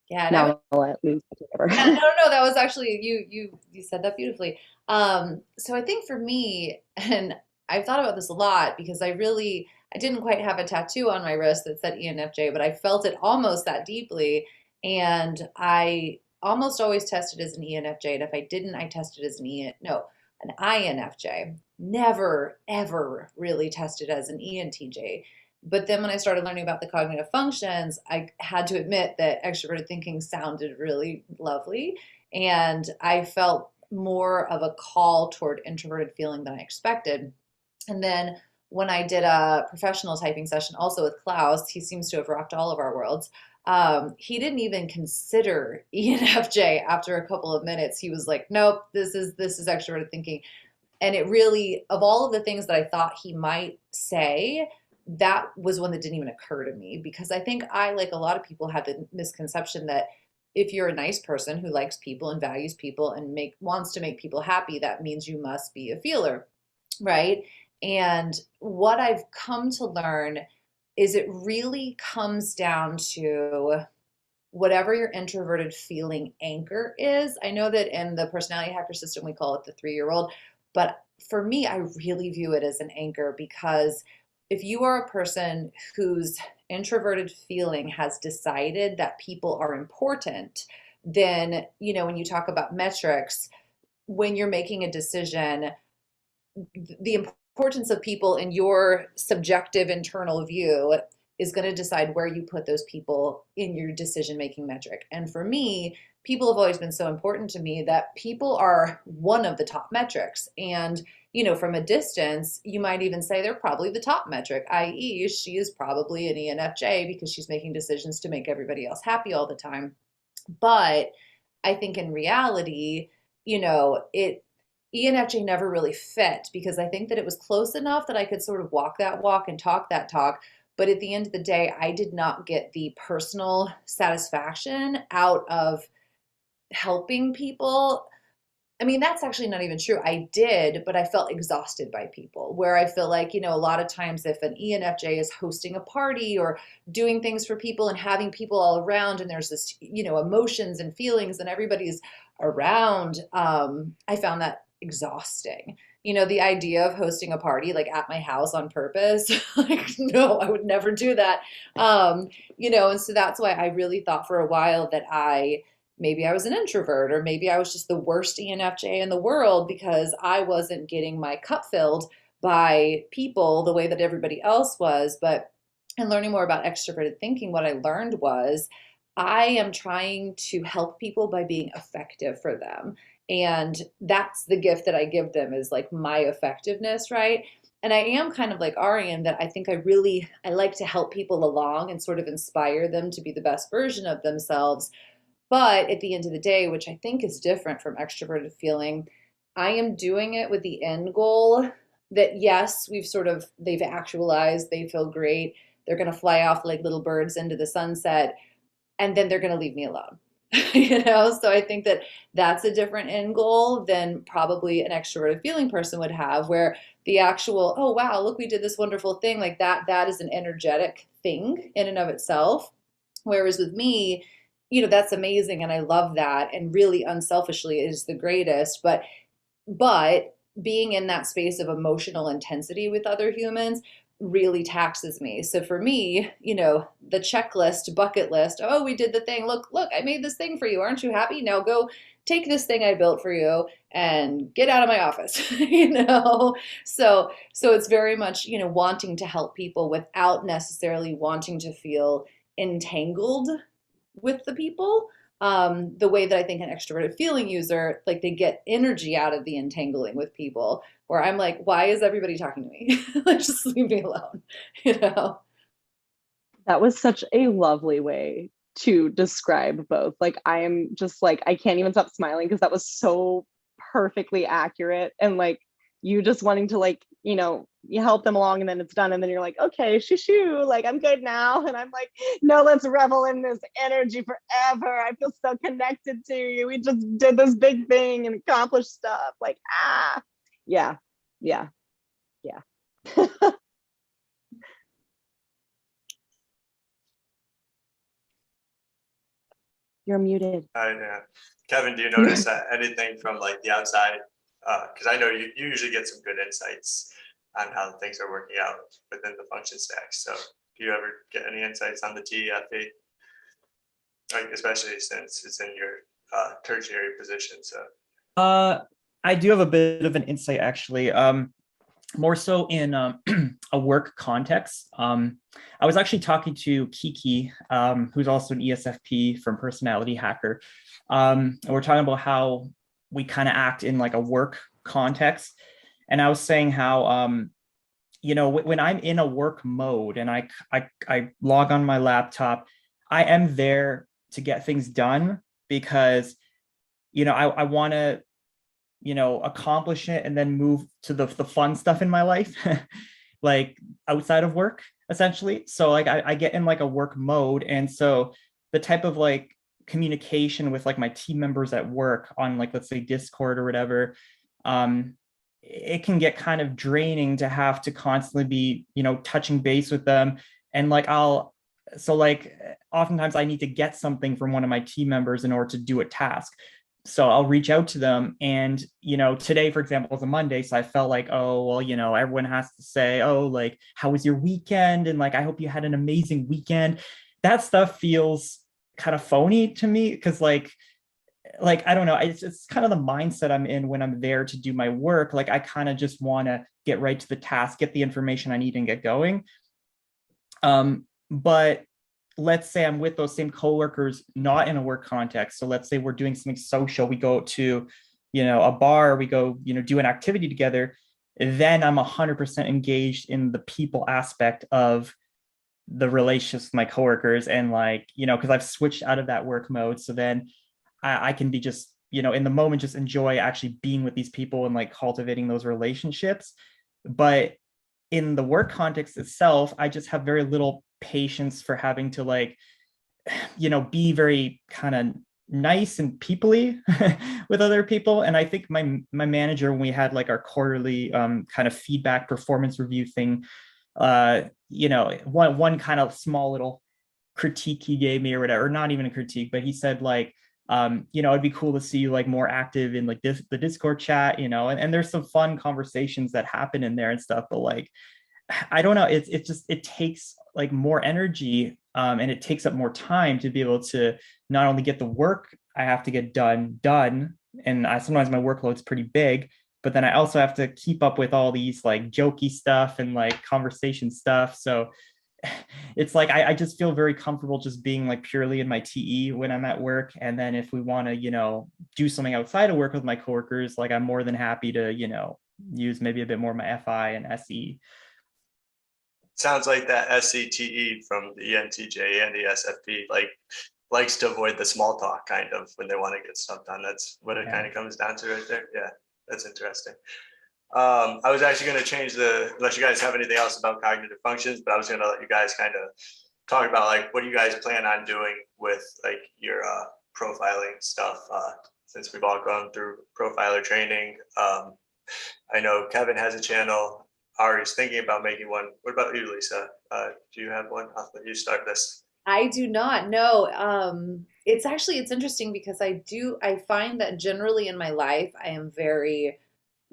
Yeah, now I'll let Lisa take over. no, that was actually you said that beautifully. So I think for me, and I've thought about this a lot because I didn't quite have a tattoo on my wrist that said ENFJ, but I felt it almost that deeply. And I almost always tested as an ENFJ. And if I didn't, I tested as an INFJ. Never, ever really tested as an ENTJ. But then when I started learning about the cognitive functions, I had to admit that extroverted thinking sounded really lovely. And I felt more of a call toward introverted feeling than I expected. And then when I did a professional typing session also with Klaus, he seems to have rocked all of our worlds. He didn't even consider ENFJ after a couple of minutes. He was like, nope, this is extroverted thinking. And it really, of all of the things that I thought he might say, that was one that didn't even occur to me, because I think I, like a lot of people, have the misconception that if you're a nice person who likes people and values people and wants to make people happy, that means you must be a feeler, right? And what I've come to learn is it really comes down to whatever your introverted feeling anchor is. I know that in the personality hacker system, we call it the 3-year-old, but for me, I really view it as an anchor, because if you are a person whose introverted feeling has decided that people are important, then, when you talk about metrics, when you're making a decision, the importance of people in your subjective internal view is going to decide where you put those people in your decision-making metric. And for me, people have always been so important to me that people are one of the top metrics. And, from a distance, you might even say they're probably the top metric, i.e., she is probably an ENFJ because she's making decisions to make everybody else happy all the time. But I think in reality, ENFJ never really fit, because I think that it was close enough that I could sort of walk that walk and talk that talk. But at the end of the day, I did not get the personal satisfaction out of helping people. I mean, that's actually not even true. I did, but I felt exhausted by people, where I feel like, a lot of times if an ENFJ is hosting a party or doing things for people and having people all around, and there's this, emotions and feelings and everybody's around, I found that exhausting. The idea of hosting a party like at my house on purpose, like, no, I would never do that. And so that's why I really thought for a while that maybe I was an introvert, or maybe I was just the worst ENFJ in the world, because I wasn't getting my cup filled by people the way that everybody else was. But in learning more about extroverted thinking, what I learned was I am trying to help people by being effective for them. And that's the gift that I give them, is like my effectiveness, right? And I am kind of like Arian, that I think I like to help people along and sort of inspire them to be the best version of themselves. But at the end of the day, which I think is different from extroverted feeling, I am doing it with the end goal that, yes, they've actualized, they feel great, they're going to fly off like little birds into the sunset, and then they're going to leave me alone. So I think that that's a different end goal than probably an extroverted feeling person would have, where the actual, oh, wow, look, we did this wonderful thing, like that is an energetic thing in and of itself. Whereas with me, that's amazing, and I love that, and really unselfishly it is the greatest, but being in that space of emotional intensity with other humans really taxes me. So for me, the checklist, bucket list, oh, we did the thing, look, I made this thing for you, aren't you happy? Now go take this thing I built for you and get out of my office. So it's very much, wanting to help people without necessarily wanting to feel entangled with the people, the way that I think an extroverted feeling user, like, they get energy out of the entangling with people, where I'm like, why is everybody talking to me? Like, just leave me alone, That was such a lovely way to describe both. Like, I am just like, I can't even stop smiling, because that was so perfectly accurate. And like, you just wanting to, like, you help them along, and then it's done, and then you're like, okay, shoo, like, I'm good now. And I'm like, no, let's revel in this energy forever. I feel so connected to you. We just did this big thing and accomplished stuff. Like, yeah. You're muted. Yeah. Kevin, do you notice that anything from like the outside? Because I know you usually get some good insights on how things are working out within the function stack. So do you ever get any insights on the TEFE? Like, especially since it's in your tertiary position. So I do have a bit of an insight, actually. More so in a work context. I was actually talking to Kiki, who's also an ESFP from Personality Hacker. And we're talking about how we kind of act in like a work context. And I was saying how, when I'm in a work mode and I log on my laptop, I am there to get things done, because, I want to, accomplish it and then move to the fun stuff in my life, like outside of work, essentially. So like I get in like a work mode. And so the type of like communication with like my team members at work on, like, let's say Discord or whatever, it can get kind of draining to have to constantly be, touching base with them. And like, I'll so like oftentimes I need to get something from one of my team members in order to do a task. So I'll reach out to them. And, today, for example, is a Monday. So I felt like, oh, well, everyone has to say, oh, like, how was your weekend? And like, I hope you had an amazing weekend. That stuff feels kind of phony to me because I don't know, it's kind of the mindset I'm in when I'm there to do my work. Like I kind of just want to get right to the task, get the information I need and get going. But let's say I'm with those same coworkers, not in a work context. So let's say we're doing something social. We go to, a bar, we go, do an activity together. Then I'm 100% engaged in the people aspect of the relationships with my coworkers. And because I've switched out of that work mode. So then I can be just, in the moment, just enjoy actually being with these people and like cultivating those relationships. But in the work context itself, I just have very little patience for having to be very kind of nice and peoply with other people. And I think my manager, when we had like our quarterly kind of feedback performance review thing, one kind of small little critique he gave me or whatever, not even a critique, but he said it'd be cool to see you like more active in like the Discord chat, and there's some fun conversations that happen in there and stuff, but I don't know, it takes like more energy and it takes up more time to be able to not only get the work I have to get done, and sometimes my workload's pretty big, but then I also have to keep up with all these like jokey stuff and like conversation stuff. So it's like I just feel very comfortable just being like purely in my TE when I'm at work. And then if we want to, do something outside of work with my coworkers, like I'm more than happy to, use maybe a bit more of my FI and SE. Sounds like that SCTE from the ENTJ and the SFP likes to avoid the small talk kind of when they want to get stuff done. That's what it kind of comes down to right there. Yeah, that's interesting. I was actually going to change unless you guys have anything else about cognitive functions, but I was going to let you guys kind of talk about like what do you guys plan on doing with like your profiling stuff since we've all gone through profiler training. I know Kevin has a channel. Ari's thinking about making one. What about you, Lisa? Do you have one? I'll let you start this. I do not know. It's interesting because I find that generally in my life, I am very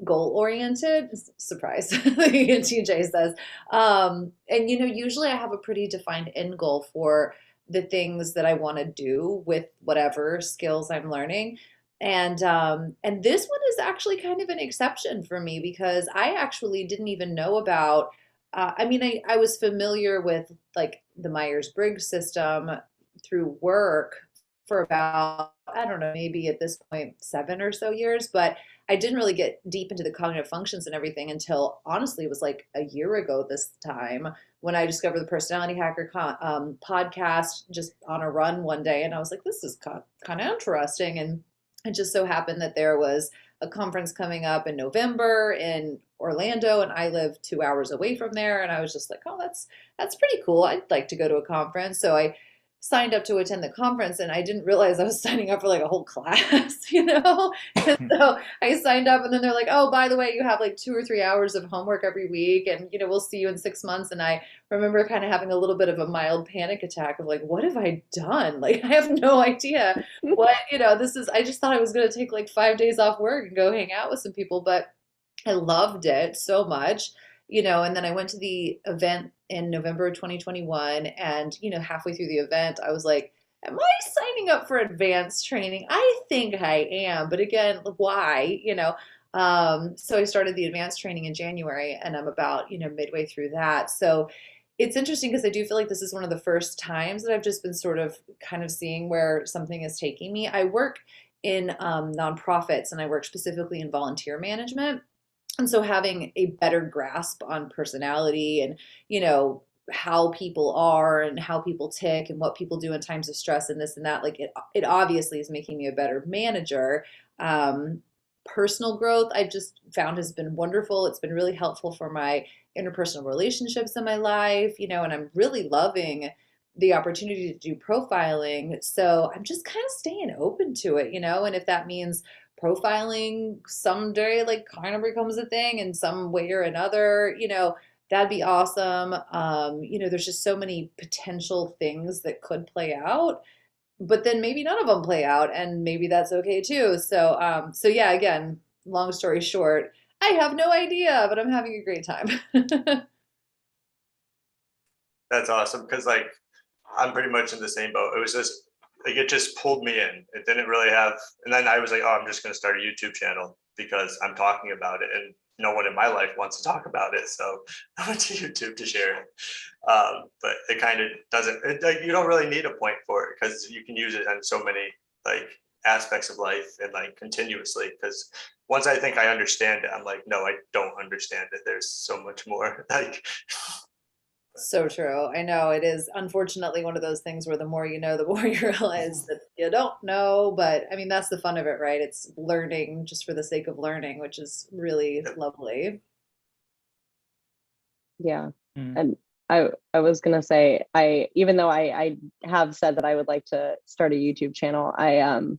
goal oriented. Surprise, the TJ says. And usually I have a pretty defined end goal for the things that I want to do with whatever skills I'm learning. And this one is actually kind of an exception for me because I actually didn't even know about. I was familiar with like the Myers-Briggs system through work for about, I don't know, maybe at this point 7 or so years, but I didn't really get deep into the cognitive functions and everything until honestly it was like a year ago this time when I discovered the Personality Hacker podcast just on a run one day, and I was like, this is kind of interesting. And it just so happened that there was a conference coming up in November in Orlando, and I live 2 hours away from there. And I was just like, oh, that's pretty cool. I'd like to go to a conference. So I signed up to attend the conference, and I didn't realize I was signing up for like a whole class, And so I signed up, and then they're like, oh, by the way, you have like 2 or 3 hours of homework every week, and we'll see you in 6 months. And I remember kind of having a little bit of a mild panic attack of like, what have I done? Like, I have no idea what, this is. I just thought I was going to take like 5 days off work and go hang out with some people, but I loved it so much. And then I went to the event in November of 2021, and, halfway through the event, I was like, am I signing up for advanced training? I think I am, but again, why, so I started the advanced training in January, and I'm about, midway through that. So it's interesting because I do feel like this is one of the first times that I've just been sort of kind of seeing where something is taking me. I work in nonprofits, and I work specifically in volunteer management. And so having a better grasp on personality and, how people are and how people tick and what people do in times of stress and this and that, like it obviously is making me a better manager. Personal growth, I've just found has been wonderful. It's been really helpful for my interpersonal relationships in my life, and I'm really loving the opportunity to do profiling. So I'm just kind of staying open to it, and if that means profiling someday like kind of becomes a thing in some way or another, that'd be awesome. There's just so many potential things that could play out, but then maybe none of them play out, and maybe that's okay too. So yeah, again, long story short, I have no idea, but I'm having a great time. That's awesome because like I'm pretty much in the same boat. It was just like it just pulled me in. It didn't really have, and then I was like, oh, I'm just going to start a YouTube channel because I'm talking about it, and no one in my life wants to talk about it. So I went to YouTube to share it. But it kind of doesn't. Like you don't really need a point for it because you can use it in so many like aspects of life and like continuously. Because once I think I understand it, I'm like, no, I don't understand it. There's so much more. Like So true. I know it is unfortunately one of those things where the more you know, the more you realize that you don't know. But I mean, that's the fun of it, right? It's learning just for the sake of learning, which is really lovely. Yeah. Mm. And I was gonna say, even though I have said that I would like to start a YouTube channel, I'm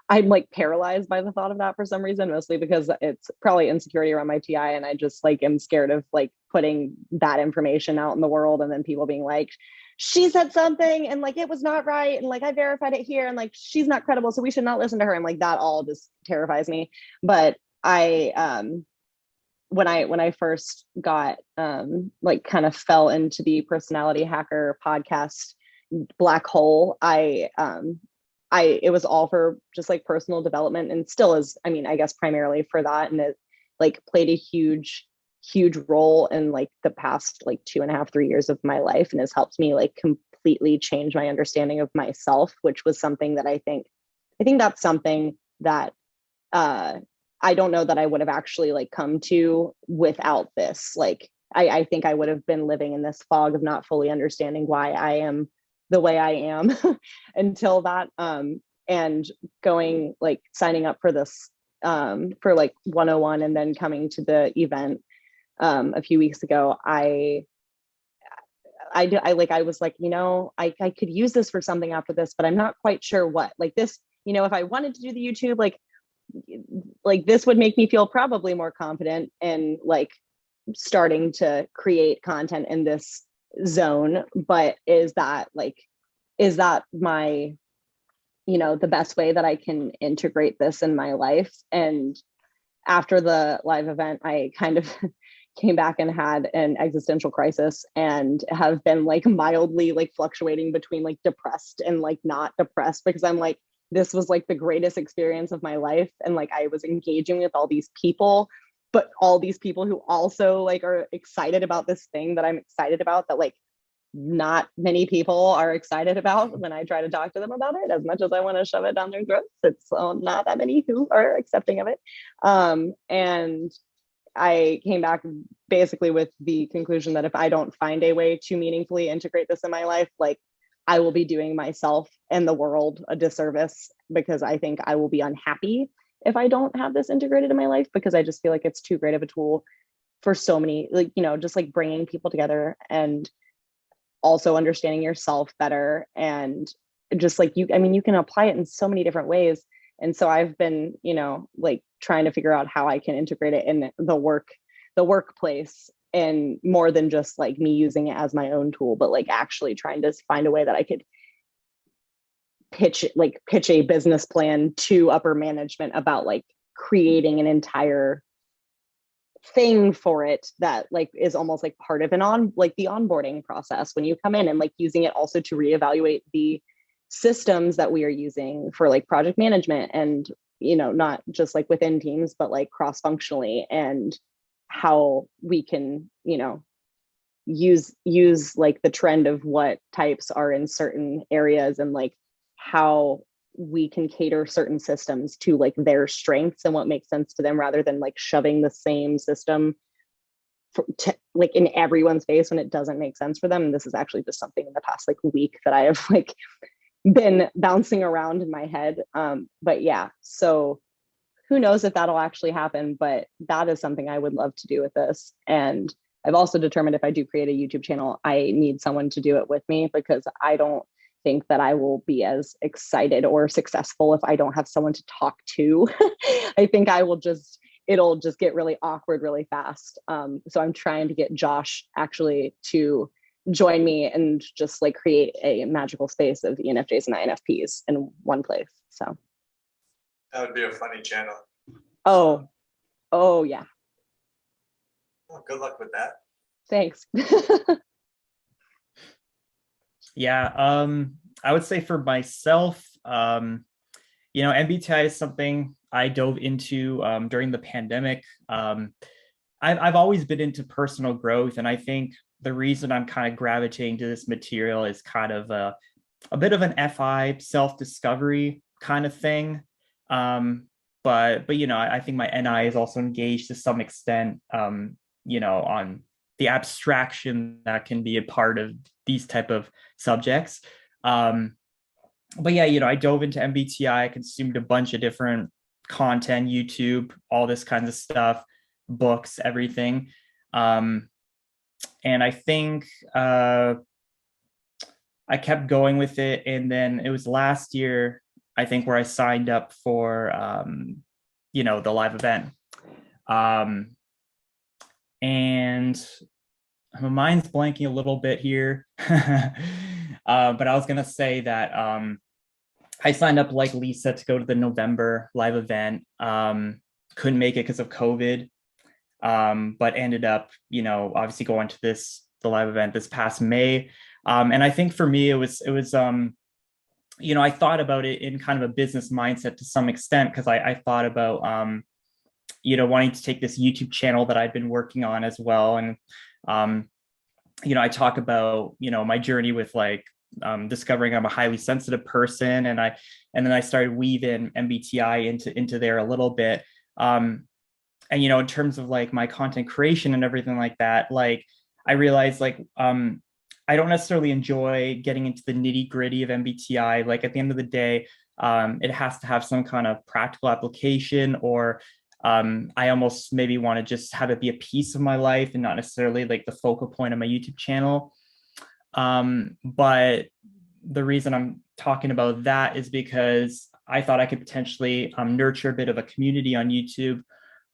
like paralyzed by the thought of that for some reason, mostly because it's probably insecurity around my TI, and I just like am scared of like putting that information out in the world and then people being like, she said something and like it was not right, and like I verified it here, and like she's not credible, so we should not listen to her. And like that all just terrifies me. But when I first got like kind of fell into the personality hacker podcast black hole, it was all for just like personal development, and still is, I mean, I guess primarily for that. And it like played a huge role in like the past like 2.5, 3 years of my life, and has helped me like completely change my understanding of myself, which was something that I think that's something that I don't know that I would have actually like come to without this. Like, I think I would have been living in this fog of not fully understanding why I am the way I am until that. And going like signing up for this for like 101 and then coming to the event a few weeks ago, I was like, I could use this for something after this, but I'm not quite sure what. Like this, if I wanted to do the YouTube, like this would make me feel probably more confident in like starting to create content in this zone. But is that my, the best way that I can integrate this in my life? And after the live event, I kind of came back and had an existential crisis, and have been like mildly like fluctuating between like depressed and like not depressed, because I'm like, this was like the greatest experience of my life. And like, I was engaging with all these people, but all these people who also like are excited about this thing that I'm excited about, that like not many people are excited about when I try to talk to them about it. As much as I want to shove it down their throats, it's not that many who are accepting of it. And I came back basically with the conclusion that if I don't find a way to meaningfully integrate this in my life, like I will be doing myself and the world a disservice, because I think I will be unhappy if I don't have this integrated in my life, because I just feel like it's too great of a tool for so many, like, just like bringing people together and also understanding yourself better. And just like you can apply it in so many different ways. And so I've been, like trying to figure out how I can integrate it in the workplace, and more than just like me using it as my own tool, but like actually trying to find a way that I could pitch a business plan to upper management about like creating an entire thing for it that like is almost like part of the onboarding process when you come in, and like using it also to reevaluate the systems that we are using for like project management, and not just like within teams, but like cross-functionally, and how we can use like the trend of what types are in certain areas, and like how we can cater certain systems to like their strengths and what makes sense to them, rather than like shoving the same system like in everyone's face when it doesn't make sense for them. And this is actually just something in the past like week that I have like been bouncing around in my head. But yeah, so who knows if that'll actually happen, but that is something I would love to do with this. And I've also determined if I do create a YouTube channel, I need someone to do it with me, because I don't think that I will be as excited or successful if I don't have someone to talk to. I think I will just it'll just get really awkward really fast. So I'm trying to get Josh actually to join me and just like create a magical space of ENFJs and INFPs in one place. So That would be a funny channel. Oh yeah. Well, good luck with that. Thanks. Yeah, I would say for myself, MBTI is something I dove into during the pandemic. I've always been into personal growth, and I think the reason I'm kind of gravitating to this material is kind of a bit of an FI self-discovery kind of thing. But I think my NI is also engaged to some extent, on the abstraction that can be a part of these type of subjects. But yeah, I dove into MBTI, consumed a bunch of different content, YouTube, all this kinds of stuff, books, everything. And I think I kept going with it. And then it was last year, I think, where I signed up for, the live event. And my mind's blanking a little bit here. But I was going to say that I signed up like Lisa to go to the November live event. Couldn't make it because of COVID, but ended up, obviously going to the live event this past May. And I think for me, it was I thought about it in kind of a business mindset to some extent, because I thought about, wanting to take this YouTube channel that I've been working on as well. And, I talk about, my journey with like discovering I'm a highly sensitive person. And then I started weaving MBTI into there a little bit. And, in terms of like my content creation and everything like that, like I realized like, I don't necessarily enjoy getting into the nitty gritty of MBTI. Like at the end of the day, it has to have some kind of practical application, or I almost maybe want to just have it be a piece of my life and not necessarily like the focal point of my YouTube channel. But the reason I'm talking about that is because I thought I could potentially nurture a bit of a community on YouTube,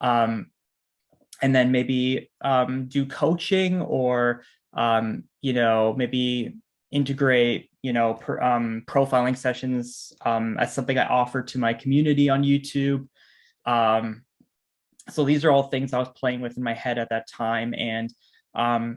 and then maybe do coaching, or maybe integrate profiling sessions as something I offer to my community on YouTube. So these are all things I was playing with in my head at that time. And I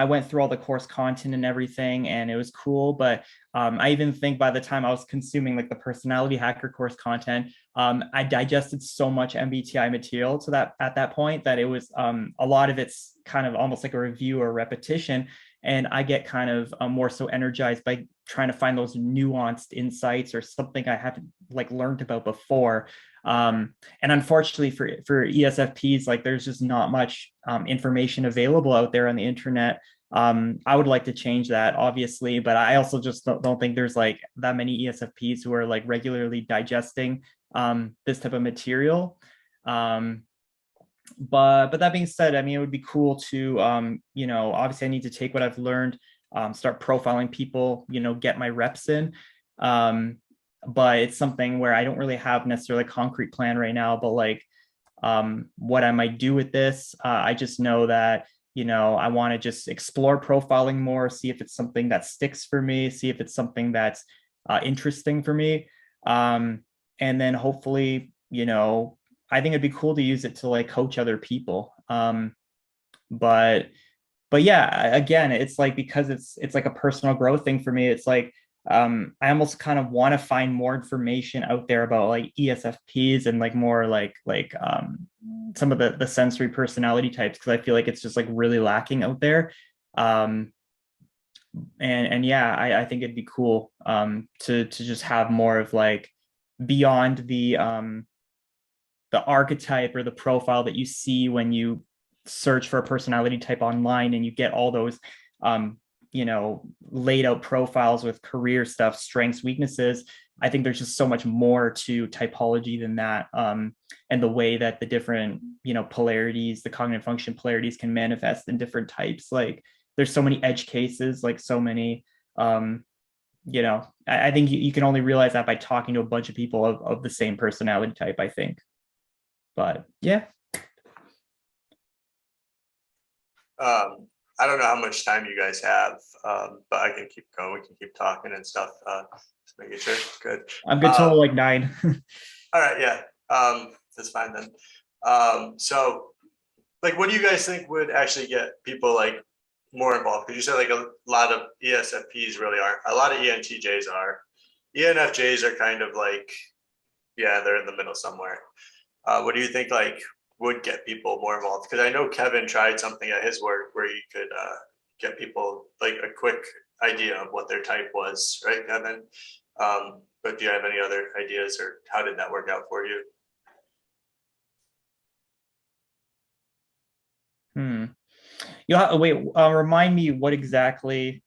went through all the course content and everything, and it was cool. But I even think by the time I was consuming like the personality hacker course content, I digested so much MBTI material to that at that point that it was a lot of it's kind of almost like a review or repetition. And I get kind of more so energized by trying to find those nuanced insights or something I haven't like learned about before. And unfortunately for ESFPs, like there's just not much information available out there on the internet. I would like to change that, obviously, but I also just don't think there's like that many ESFPs who are like regularly digesting this type of material. But that being said, I mean, it would be cool to, obviously I need to take what I've learned, start profiling people, get my reps in. But it's something where I don't really have necessarily a concrete plan right now, but like what I might do with this, I just know that, I want to just explore profiling more, see if it's something that sticks for me, see if it's something that's interesting for me. And then hopefully, I think it'd be cool to use it to like coach other people. But yeah, again, it's like, because it's like a personal growth thing for me. It's like, I almost kind of want to find more information out there about like ESFPs and like more like some of the sensory personality types, because I feel like it's just like really lacking out there. And yeah, I think it'd be cool to just have more of like beyond the archetype or the profile that you see when you search for a personality type online, and you get all those laid out profiles with career stuff, strengths, weaknesses. I think there's just so much more to typology than that, and the way that the different polarities, the cognitive function polarities, can manifest in different types. Like there's so many edge cases, like so many I think you can only realize that by talking to a bunch of people of the same personality type, I think. But yeah, I don't know how much time you guys have, but I can keep going. We can keep talking and stuff. Just making sure. Good. I'm good till like 9. All right. Yeah. That's fine then. So like, what do you guys think would actually get people like more involved? Because you said like a lot of ESFPs really aren't. A lot of ENTJs are. ENFJs are kind of like, yeah, they're in the middle somewhere. What do you think like would get people more involved? Because I know Kevin tried something at his work where you could get people like a quick idea of what their type was, right, Kevin? But do you have any other ideas, or how did that work out for you? Wait, remind me what exactly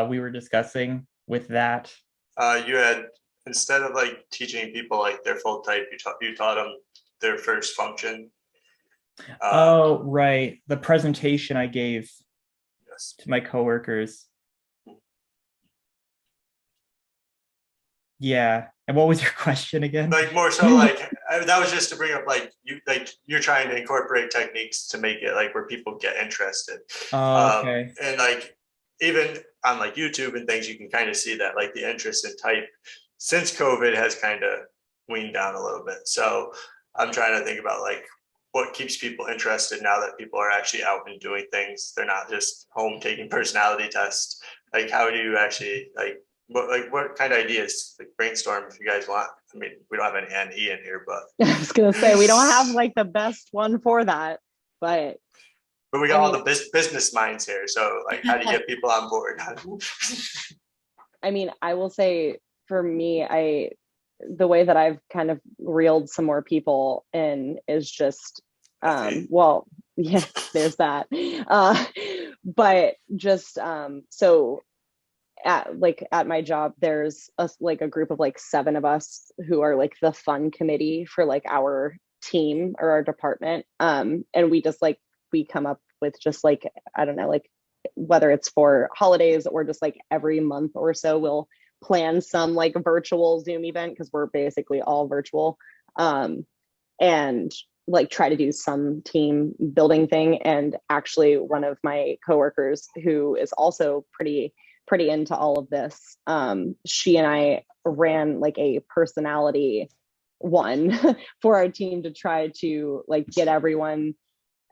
we were discussing with that. You had, instead of like teaching people like their full type, you taught them their first function. Oh, right. The presentation I gave Yes. to my coworkers. Yeah. And what was your question again? Like more so like that was just to bring up like you're trying to incorporate techniques to make it like where people get interested. Oh, okay. And like even on like YouTube and things, you can kind of see that like the interest in type since COVID has kind of weaned down a little bit. So I'm trying to think about like what keeps people interested now that people are actually out and doing things. They're not just home taking personality tests. Like how do you actually like what kind of ideas, like brainstorm if you guys want. I mean, we don't have any NE in here, but I was gonna say we don't have like the best one for that, but we got all the business minds here. So like, how do you get people on board? I mean, I will say for me, the way that I've kind of reeled some more people in is just well, yeah, there's that. But just so at my job, there's a group of like 7 of us who are like the fun committee for like our team or our department. And we just like, we come up with just like, I don't know, like whether it's for holidays or just like every month or so, we'll plan some like virtual Zoom event because we're basically all virtual. And like try to do some team building thing. And actually one of my coworkers who is also pretty into all of this, she and I ran like a personality one for our team to try to like get everyone,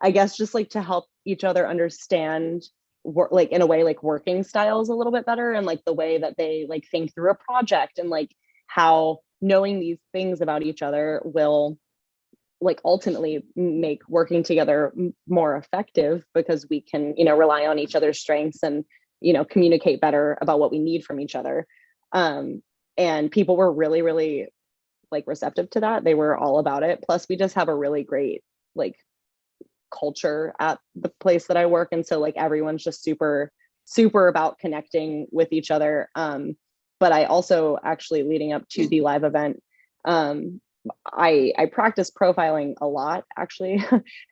I guess, just like to help each other understand like in a way like working styles a little bit better, and like the way that they like think through a project, and like how knowing these things about each other will like ultimately make working together more effective, because we can, you know, rely on each other's strengths and, you know, communicate better about what we need from each other. And people were really, really like receptive to that. They were all about it. Plus we just have a really great like culture at the place that I work. And so like everyone's just super about connecting with each other. But I also actually, leading up to the live event, I practice profiling a lot actually.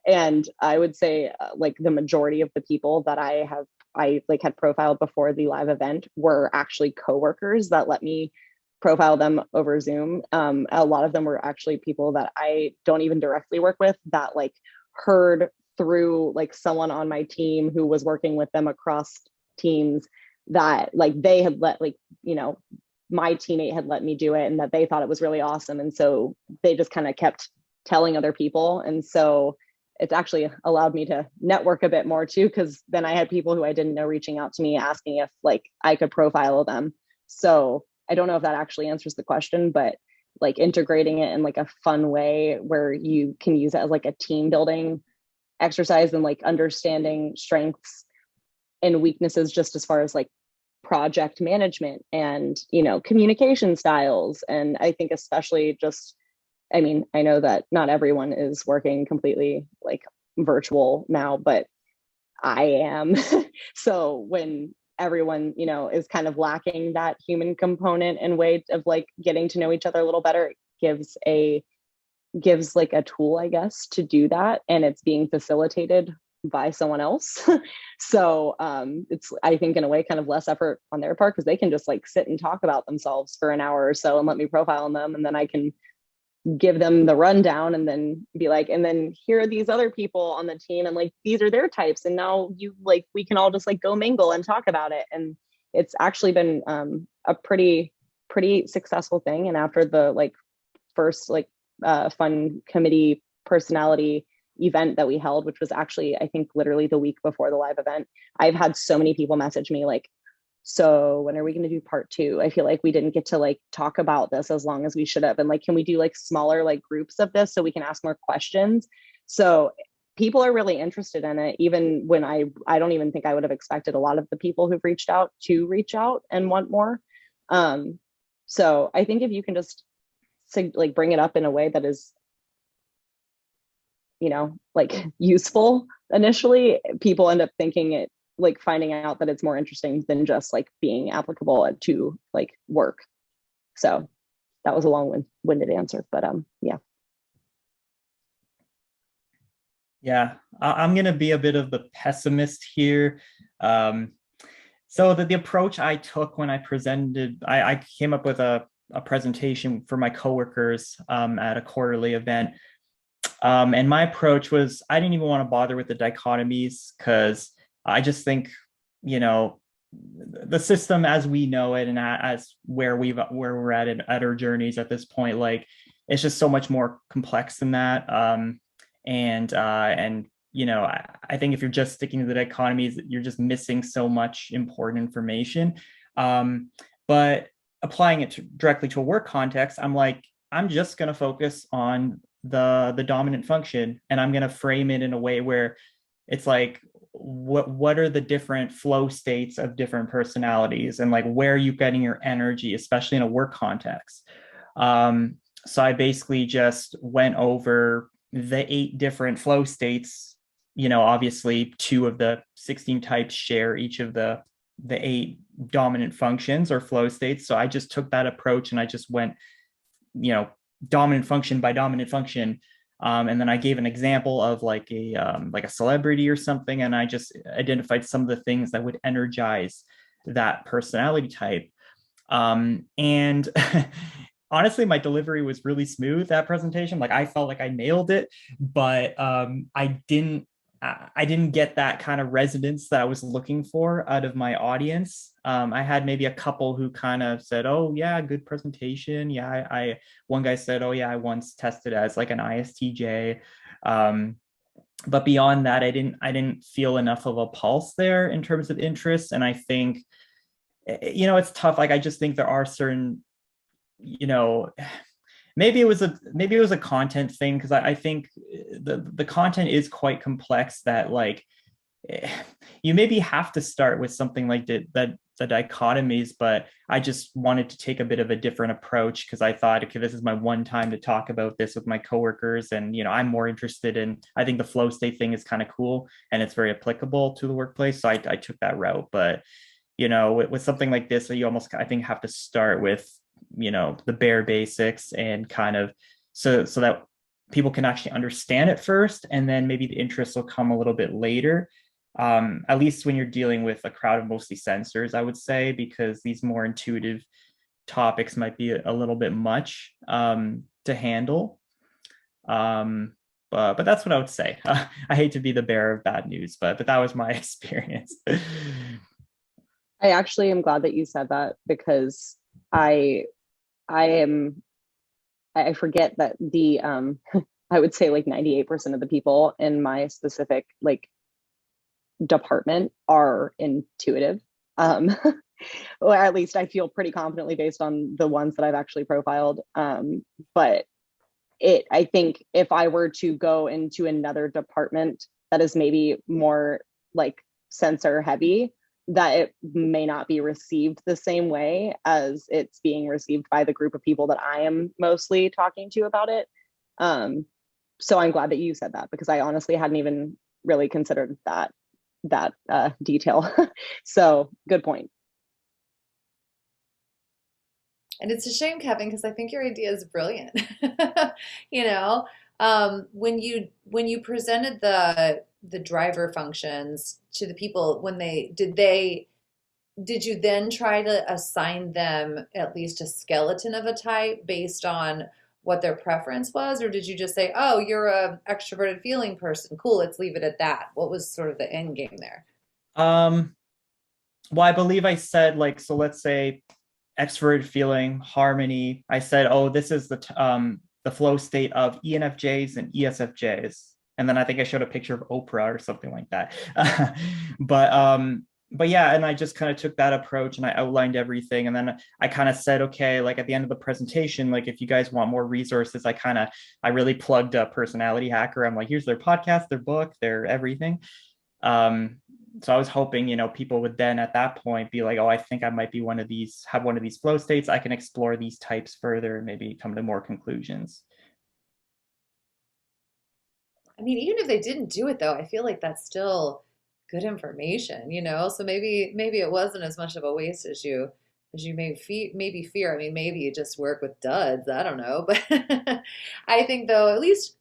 And I would say like the majority of the people that I like had profiled before the live event were actually coworkers that let me profile them over Zoom. A lot of them were actually people that I don't even directly work with, that like heard through like someone on my team who was working with them across teams, that like they had let, like, you know, my teammate had let me do it, and that they thought it was really awesome. And so they just kind of kept telling other people. And so it's actually allowed me to network a bit more too, because then I had people who I didn't know reaching out to me asking if like I could profile them. So I don't know if that actually answers the question, but like integrating it in like a fun way where you can use it as like a team building exercise, and like understanding strengths and weaknesses just as far as like project management and, you know, communication styles. And I think especially just, I mean, I know that not everyone is working completely like virtual now, but I am. So when everyone, you know, is kind of lacking that human component and way of like getting to know each other a little better, it gives like a tool, I guess, to do that. And it's being facilitated by someone else. So it's, I think, in a way kind of less effort on their part, because they can just like sit and talk about themselves for an hour or so and let me profile them, and then I can give them the rundown and then be like, and then here are these other people on the team and like these are their types, and now you like we can all just like go mingle and talk about it. And it's actually been a pretty successful thing. And after the like first like fun committee personality event that we held, which was actually I think literally the week before the live event, I've had so many people message me like, so when are we going to do part 2? I feel like we didn't get to like talk about this as long as we should have, and like can we do like smaller like groups of this so we can ask more questions. So people are really interested in it, even when I don't even think I would have expected a lot of the people who've reached out to reach out and want more. So I think if you can just like bring it up in a way that is, you know, like useful initially, people end up thinking it, like finding out that it's more interesting than just like being applicable to like work. So that was a long-winded answer, but yeah. Yeah, I'm going to be a bit of the pessimist here. So the approach I took when I presented, I came up with a presentation for my coworkers at a quarterly event. And my approach was, I didn't even want to bother with the dichotomies because I just think, you know, the system as we know it and as where we're at our journeys at this point, like it's just so much more complex than that. And you know, I think if you're just sticking to the dichotomies, you're just missing so much important information. But applying it directly to a work context, I'm like, I'm just going to focus on the dominant function, and I'm going to frame it in a way where it's like, what are the different flow states of different personalities, and like where are you getting your energy, especially in a work context. So I basically just went over the 8 different flow states. You know, obviously 2 of the 16 types share each of the 8 dominant functions or flow states. So I just took that approach and I just went, you know, dominant function by dominant function. And then I gave an example of like a celebrity or something, and I just identified some of the things that would energize that personality type. And honestly, my delivery was really smooth, that presentation. Like I felt like I nailed it, but I didn't get that kind of resonance that I was looking for out of my audience. I had maybe a couple who kind of said, "Oh yeah, good presentation." Yeah, one guy said, "Oh yeah, I once tested as like an ISTJ." But beyond that, I didn't feel enough of a pulse there in terms of interest. And I think, you know, it's tough. Like I just think there are certain, you know, maybe it was a content thing, because I think the content is quite complex, that like you maybe have to start with something like the dichotomies, but I just wanted to take a bit of a different approach because I thought, okay, this is my one time to talk about this with my coworkers, and you know, I'm more interested in, I think the flow state thing is kind of cool and it's very applicable to the workplace, so I took that route. But you know, with something like this, you almost, I think, have to start with, you know, the bare basics, and kind of so that people can actually understand it first, and then maybe the interest will come a little bit later. At least when you're dealing with a crowd of mostly sensors, I would say, because these more intuitive topics might be a little bit much to handle. But that's what I would say. I hate to be the bearer of bad news, but that was my experience. I actually am glad that you said that, because I forget that the I would say like 98% of the people in my specific like department are intuitive. Or at least I feel pretty confidently based on the ones that I've actually profiled. But I think if I were to go into another department that is maybe more like sensor heavy, that it may not be received the same way as it's being received by the group of people that I am mostly talking to about it. So I'm glad that you said that, because I honestly hadn't even really considered that detail. So good point. And it's a shame, Kevin, because I think your idea is brilliant. You know, when you presented the driver functions to the people, did you then try to assign them at least a skeleton of a type based on what their preference was, or did you just say, oh, you're a extroverted feeling person, cool, let's leave it at that? What was sort of the end game there? Well, I believe I said like, so let's say extroverted feeling, harmony. I said, oh, this is the flow state of ENFJs and ESFJs. And then I think I showed a picture of Oprah or something like that. But yeah, and I just kind of took that approach and I outlined everything. And then I kind of said, okay, like at the end of the presentation, like if you guys want more resources, I really plugged a Personality Hacker. I'm like, here's their podcast, their book, their everything. So I was hoping, people would then at that point be like, oh, I think I might be have one of these flow states. I can explore these types further and maybe come to more conclusions. I mean, even if they didn't do it though, I feel like that's still good information, So maybe it wasn't as much of a waste as you maybe fear. I mean, maybe you just work with duds. I don't know, but I think though, at least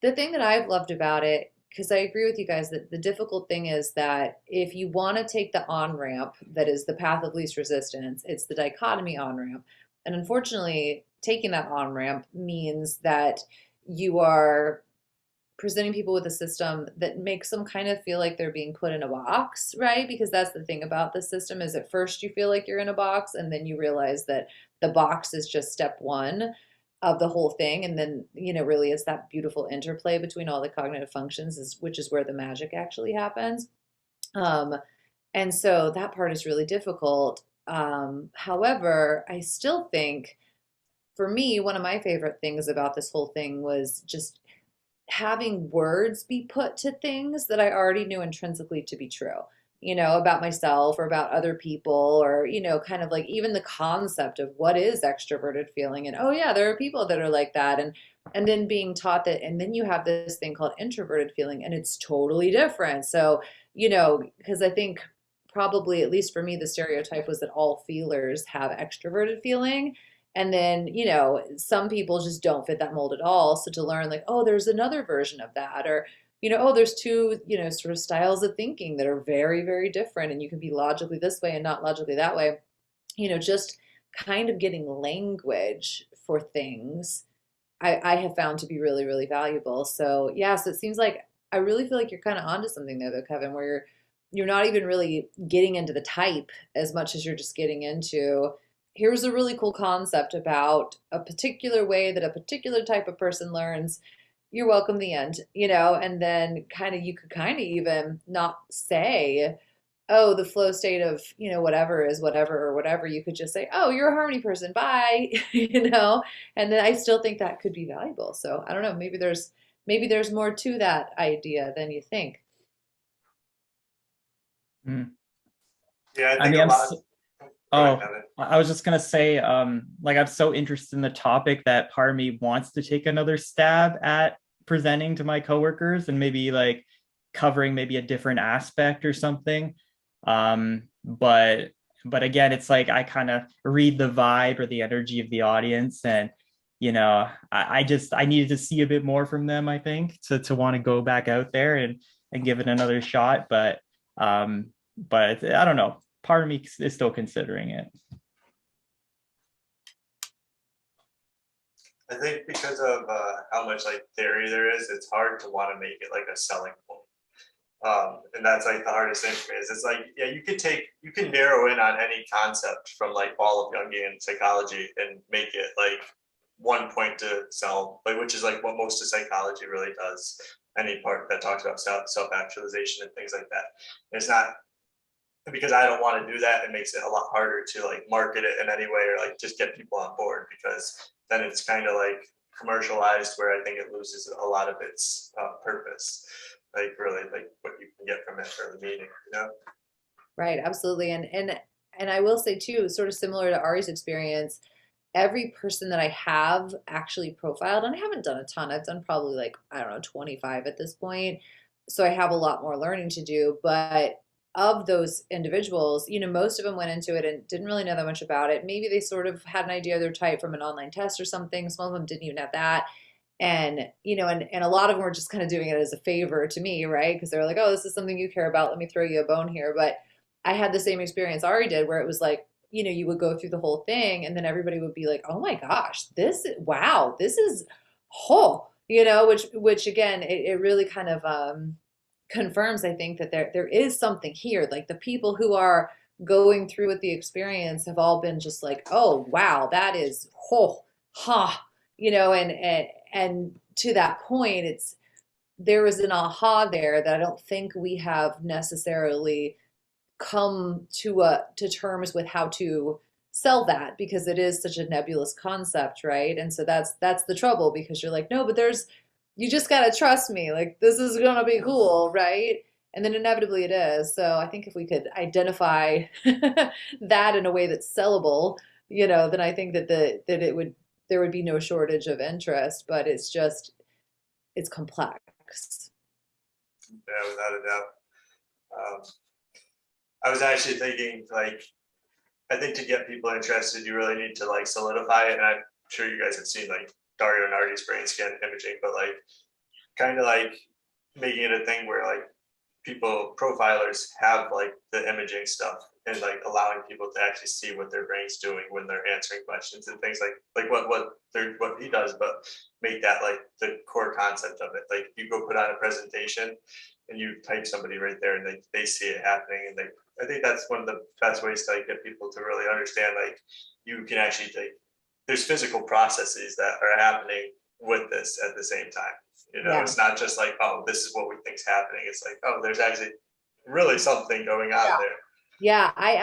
the thing that I've loved about it, because I agree with you guys that the difficult thing is that if you want to take the on-ramp that is the path of least resistance, it's the dichotomy on-ramp. And unfortunately, taking that on-ramp means that you are presenting people with a system that makes them kind of feel like they're being put in a box, right? Because that's the thing about the system is at first you feel like you're in a box and then you realize that the box is just step one of the whole thing. And then, really it's that beautiful interplay between all the cognitive functions which is where the magic actually happens. And so that part is really difficult. However, I still think for me, one of my favorite things about this whole thing was just having words be put to things that I already knew intrinsically to be true, about myself or about other people, or, kind of like even the concept of what is extroverted feeling. And, oh yeah, there are people that are like that. And then being taught that, and then you have this thing called introverted feeling and it's totally different. So, because I think probably, at least for me, the stereotype was that all feelers have extroverted feeling. And then, some people just don't fit that mold at all. So to learn like, oh, there's another version of that, or, oh, there's two, sort of styles of thinking that are very, very different. And you can be logically this way and not logically that way, just kind of getting language for things I have found to be really, really valuable. So yeah, so it seems like I really feel like you're kind of onto something there though, Kevin, where you're not even really getting into the type as much as you're just getting into here's a really cool concept about a particular way that a particular type of person learns. You're welcome, the end, and then you could even not say, oh, the flow state of, whatever is whatever or whatever. You could just say, oh, you're a harmony person, bye, and then I still think that could be valuable. So I don't know, maybe there's more to that idea than you think. Mm. Yeah, I I think mean, a lot. Oh, I was just gonna say, like I'm so interested in the topic that part of me wants to take another stab at presenting to my coworkers and maybe like covering maybe a different aspect or something. But again, it's like I kind of read the vibe or the energy of the audience, and I needed to see a bit more from them, I think, to want to go back out there and give it another shot. But I don't know. Part of me is still considering it. I think because of how much like theory there is, it's hard to want to make it like a selling point. And that's like the hardest thing for me is it's like, yeah, you can narrow in on any concept from like all of Jungian psychology and make it like one point to sell, like, which is like what most of psychology really does. Any part that talks about self-actualization and things like that. It's not, because I don't want to do that, it makes it a lot harder to like market it in any way or like just get people on board, because then it's kind of like commercialized where I think it loses a lot of its purpose, like really like what you can get from it for the meeting, Right, absolutely. And I will say too, sort of similar to Ari's experience, every person that I have actually profiled, and I haven't done a ton, I've done probably like, I don't know, 25 at this point. So I have a lot more learning to do, but of those individuals, most of them went into it and didn't really know that much about it. Maybe they sort of had an idea of their type from an online test or something. Some of them didn't even have that. And, and a lot of them were just kind of doing it as a favor to me, right? Because they're like, oh, this is something you care about. Let me throw you a bone here. But I had the same experience Ari did, where it was like, you would go through the whole thing and then everybody would be like, oh my gosh, wow, this is whole, which again, it really kind of confirms, I think, that there is something here. Like the people who are going through with the experience have all been just like, oh wow, that is whole, ha, and to that point, there was an aha there that I don't think we have necessarily come to terms with how to sell that, because it is such a nebulous concept, right? And so that's the trouble, because you're like, no, but you just gotta trust me, like this is gonna be cool, right? And then inevitably it is. So I think if we could identify that in a way that's sellable, then I think that there would be no shortage of interest, but it's complex. Yeah, without a doubt. I was actually thinking, like, I think to get people interested, you really need to like solidify it. And I'm sure you guys have seen like Dario Nardi's brain scan imaging, but like kind of like making it a thing where like profilers have like the imaging stuff and like allowing people to actually see what their brain's doing when they're answering questions and things like what he does, but make that like the core concept of it. Like you go put on a presentation and you type somebody right there and they see it happening, and I think that's one of the best ways to like get people to really understand, like you can actually there's physical processes that are happening with this at the same time. Yeah. It's not just like, oh, this is what we think's happening. It's like, oh, there's actually really something going on there. Yeah, I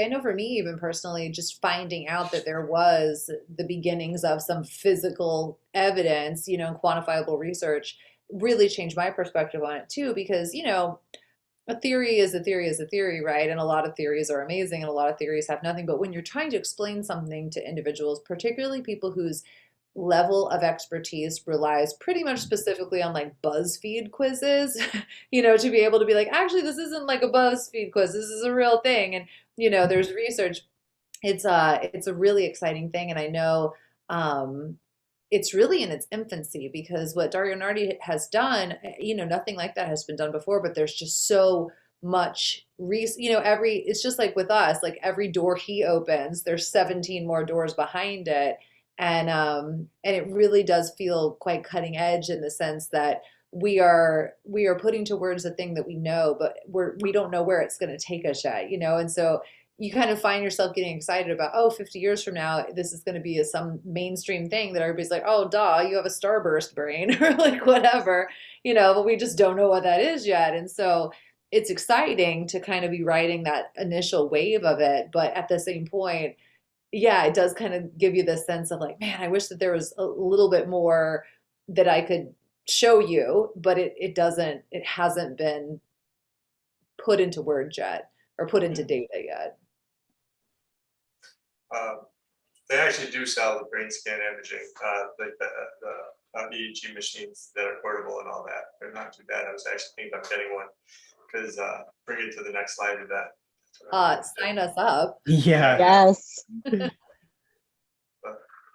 know for me, even personally, just finding out that there was the beginnings of some physical evidence, and quantifiable research really changed my perspective on it too, because, a theory is a theory is a theory, right? And a lot of theories are amazing and a lot of theories have nothing. But when you're trying to explain something to individuals, particularly people whose level of expertise relies pretty much specifically on like BuzzFeed quizzes, to be able to be like, actually, this isn't like a BuzzFeed quiz. This is a real thing. And, there's research. It's a really exciting thing. And I know it's really in its infancy, because what Dario Nardi has done, nothing like that has been done before, but there's just so much it's just like with us, like every door he opens, there's 17 more doors behind it. And it really does feel quite cutting edge in the sense that we are putting to words a thing that we know, but we don't know where it's going to take us yet, and so you kind of find yourself getting excited about, 50 years from now, this is going to be some mainstream thing that everybody's like, oh, duh, you have a starburst brain or like whatever, but we just don't know what that is yet. And so it's exciting to kind of be riding that initial wave of it. But at the same point, yeah, it does kind of give you this sense of like, man, I wish that there was a little bit more that I could show you, but it hasn't been put into words yet or put into data yet. They actually do sell the brain scan imaging, like the EEG machines that are portable and all that. They're not too bad. I was actually thinking about getting one, because bring it to the next slide of that. Sign us up. Yeah. Yes. But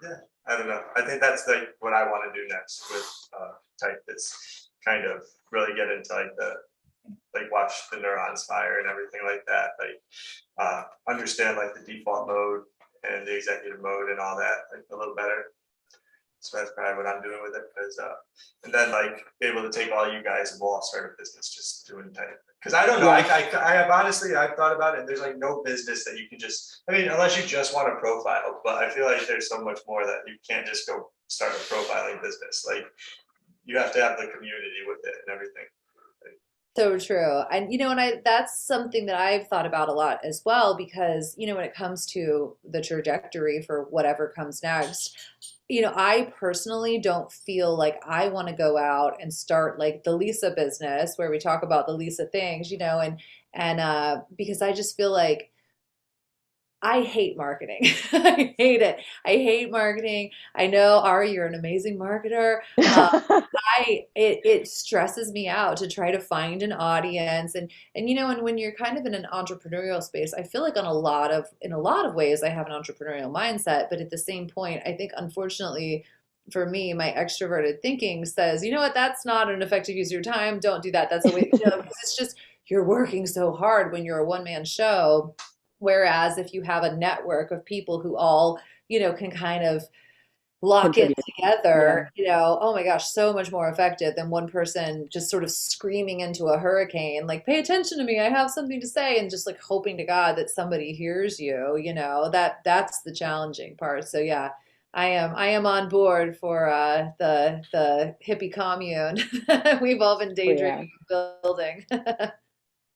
yeah, I don't know. I think that's like what I want to do next with type, is kind of really get into like watch the neurons fire and everything like that. Like understand like the default mode and the executive mode and all that like a little better. So that's probably what I'm doing with it, because and then like be able to take all you guys and we'll all start a business just doing type. Because I don't know, I have honestly, I've thought about it, and there's like no business that you can just, unless you just want a profile, but I feel like there's so much more that you can't just go start a profiling business. Like you have to have the community with it and everything. So true. And that's something that I've thought about a lot as well, because when it comes to the trajectory for whatever comes next, I personally don't feel like I want to go out and start like the Lisa business where we talk about the Lisa things, and because I just feel like I hate marketing. I hate it. I hate marketing. I know, Ari, you're an amazing marketer. It stresses me out to try to find an audience, and when you're kind of in an entrepreneurial space, I feel like in a lot of ways I have an entrepreneurial mindset, but at the same point, I think unfortunately for me, my extroverted thinking says, you know what, that's not an effective use of your time. Don't do that. That's a way, because it's just, you're working so hard when you're a one-man show. Whereas if you have a network of people who all, can kind of lock in Contribute. together, oh my gosh, so much more effective than one person just sort of screaming into a hurricane, like, pay attention to me, I have something to say, and just like hoping to God that somebody hears you, that's the challenging part. So yeah, I am on board for the hippie commune we've all been Oh, yeah. daydreaming of building.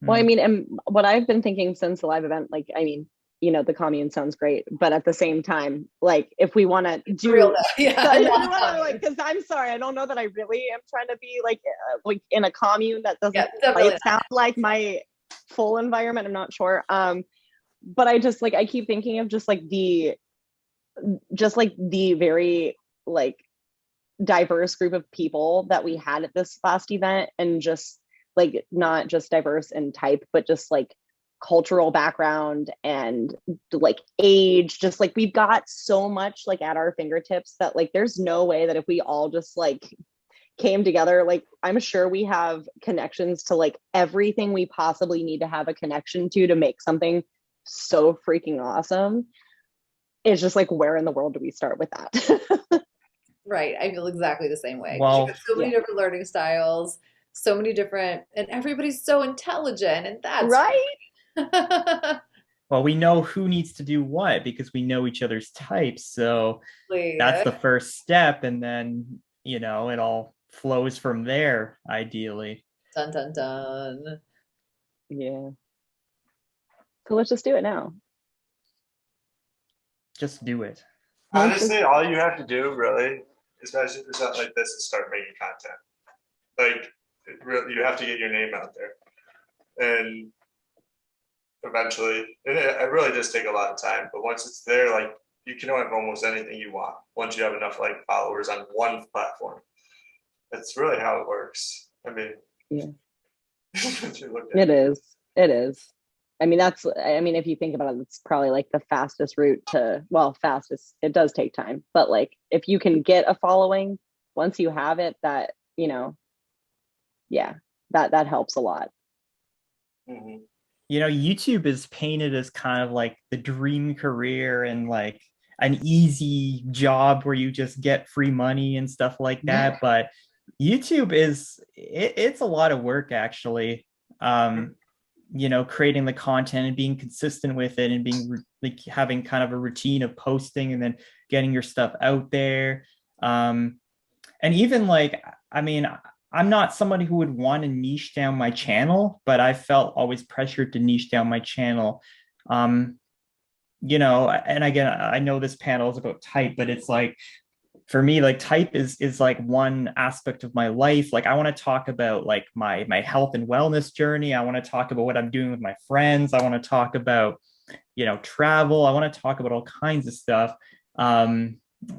Well, I mean, and what I've been thinking since the live event, like, I mean, the commune sounds great, but at the same time, like, if we want to do, Real though, yeah, like, because I'm sorry, I don't know that I really am trying to be like in a commune that doesn't yeah, definitely quite sound like my full environment. I'm not sure. But I just like I keep thinking of just like the very like diverse group of people that we had at this last event, and just like not just diverse in type, but just like cultural background and like age. Just like we've got so much like at our fingertips that like there's no way that if we all just like came together, like I'm sure we have connections to like everything we possibly need to have a connection to make something so freaking awesome. It's just like, where in the world do we start with that? Right. I feel exactly the same way. 'Cause Well, you have so many different learning styles, so many different, and everybody's so intelligent, and that's Right. well, we know who needs to do what because we know each other's types. So that's the first step. And then, it all flows from there, ideally. Dun dun dun. Yeah. So let's just do it now. Just do it. Honestly, all you have to do really, especially for something like this, is start making content. Like, you have to get your name out there. And eventually, it really does take a lot of time, but once it's there, like, you can have almost anything you want once you have enough like followers on one platform. That's really how it works. I mean, yeah. It is. I mean, if you think about it, it's probably like the fastest route to, fastest, it does take time, but like if you can get a following, once you have it, that, that helps a lot. Mm-hmm. YouTube is painted as kind of like the dream career and like an easy job where you just get free money and stuff like that. But YouTube it's a lot of work, actually. Creating the content and being consistent with it and being like having kind of a routine of posting and then getting your stuff out there. And even like, I mean, I'm not somebody who would want to niche down my channel, but I felt always pressured to niche down my channel. And again, I know this panel is about type, but it's like, for me, like type is like one aspect of my life. Like I want to talk about like my health and wellness journey. I want to talk about what I'm doing with my friends. I want to talk about, travel. I want to talk about all kinds of stuff.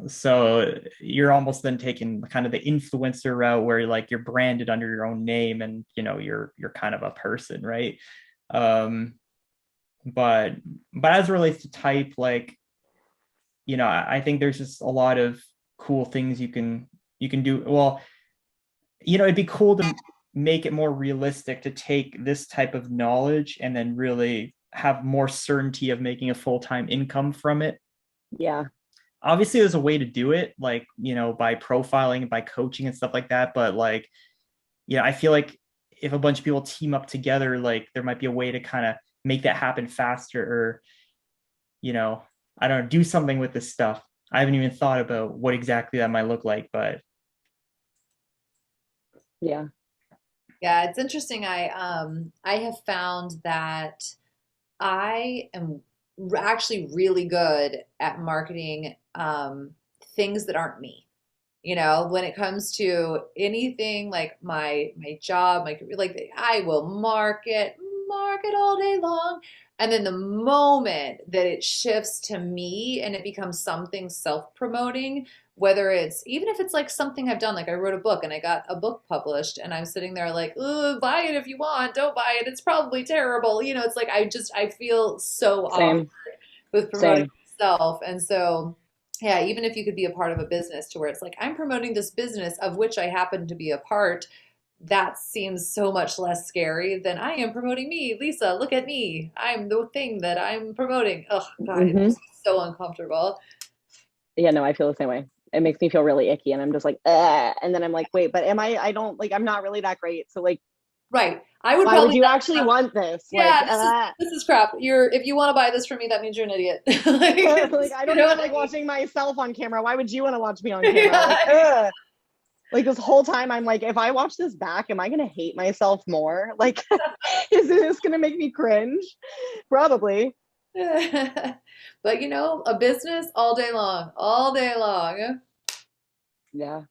So you're almost then taking kind of the influencer route where like you're branded under your own name and, you're kind of a person, right? But as it relates to type, like, I think there's just a lot of cool things you can do. Well, it'd be cool to make it more realistic to take this type of knowledge and then really have more certainty of making a full-time income from it. Yeah. Obviously there's a way to do it, like, by profiling and by coaching and stuff like that. But like, I feel like if a bunch of people team up together, like there might be a way to kind of make that happen faster, or, I don't know, do something with this stuff. I haven't even thought about what exactly that might look like, but yeah. It's interesting. I have found that I am actually really good at marketing things that aren't me. When it comes to anything like my job, my career, like I will market all day long. And then the moment that it shifts to me and it becomes something self-promoting, whether it's, even if it's like something I've done, like I wrote a book and I got a book published and I'm sitting there like, oh, buy it if you want, don't buy it, it's probably terrible. It's like, I feel so awkward with promoting myself. And so, yeah, even if you could be a part of a business to where it's like, I'm promoting this business of which I happen to be a part, that seems so much less scary than I am promoting me. Lisa, look at me. I'm the thing that I'm promoting. Oh God, it Mhm. makes me so uncomfortable. Yeah, no, I feel the same way. It makes me feel really icky, and I'm just like, ugh. And then I'm like, wait, but am I don't like, I'm not really that great. So like, Right. I would why would probably you not actually have, want this? yeah, Like, this is crap. If you want to buy this from me, that means you're an idiot. Like, like I you don't know even what I like mean? watching myself on camera. Why would you want to watch me on camera? Like, Yeah. ugh. Like this whole time I'm like, if I watch this back, am I gonna hate myself more? Like, is this gonna make me cringe? Probably. But a business all day long, all day long. Yeah.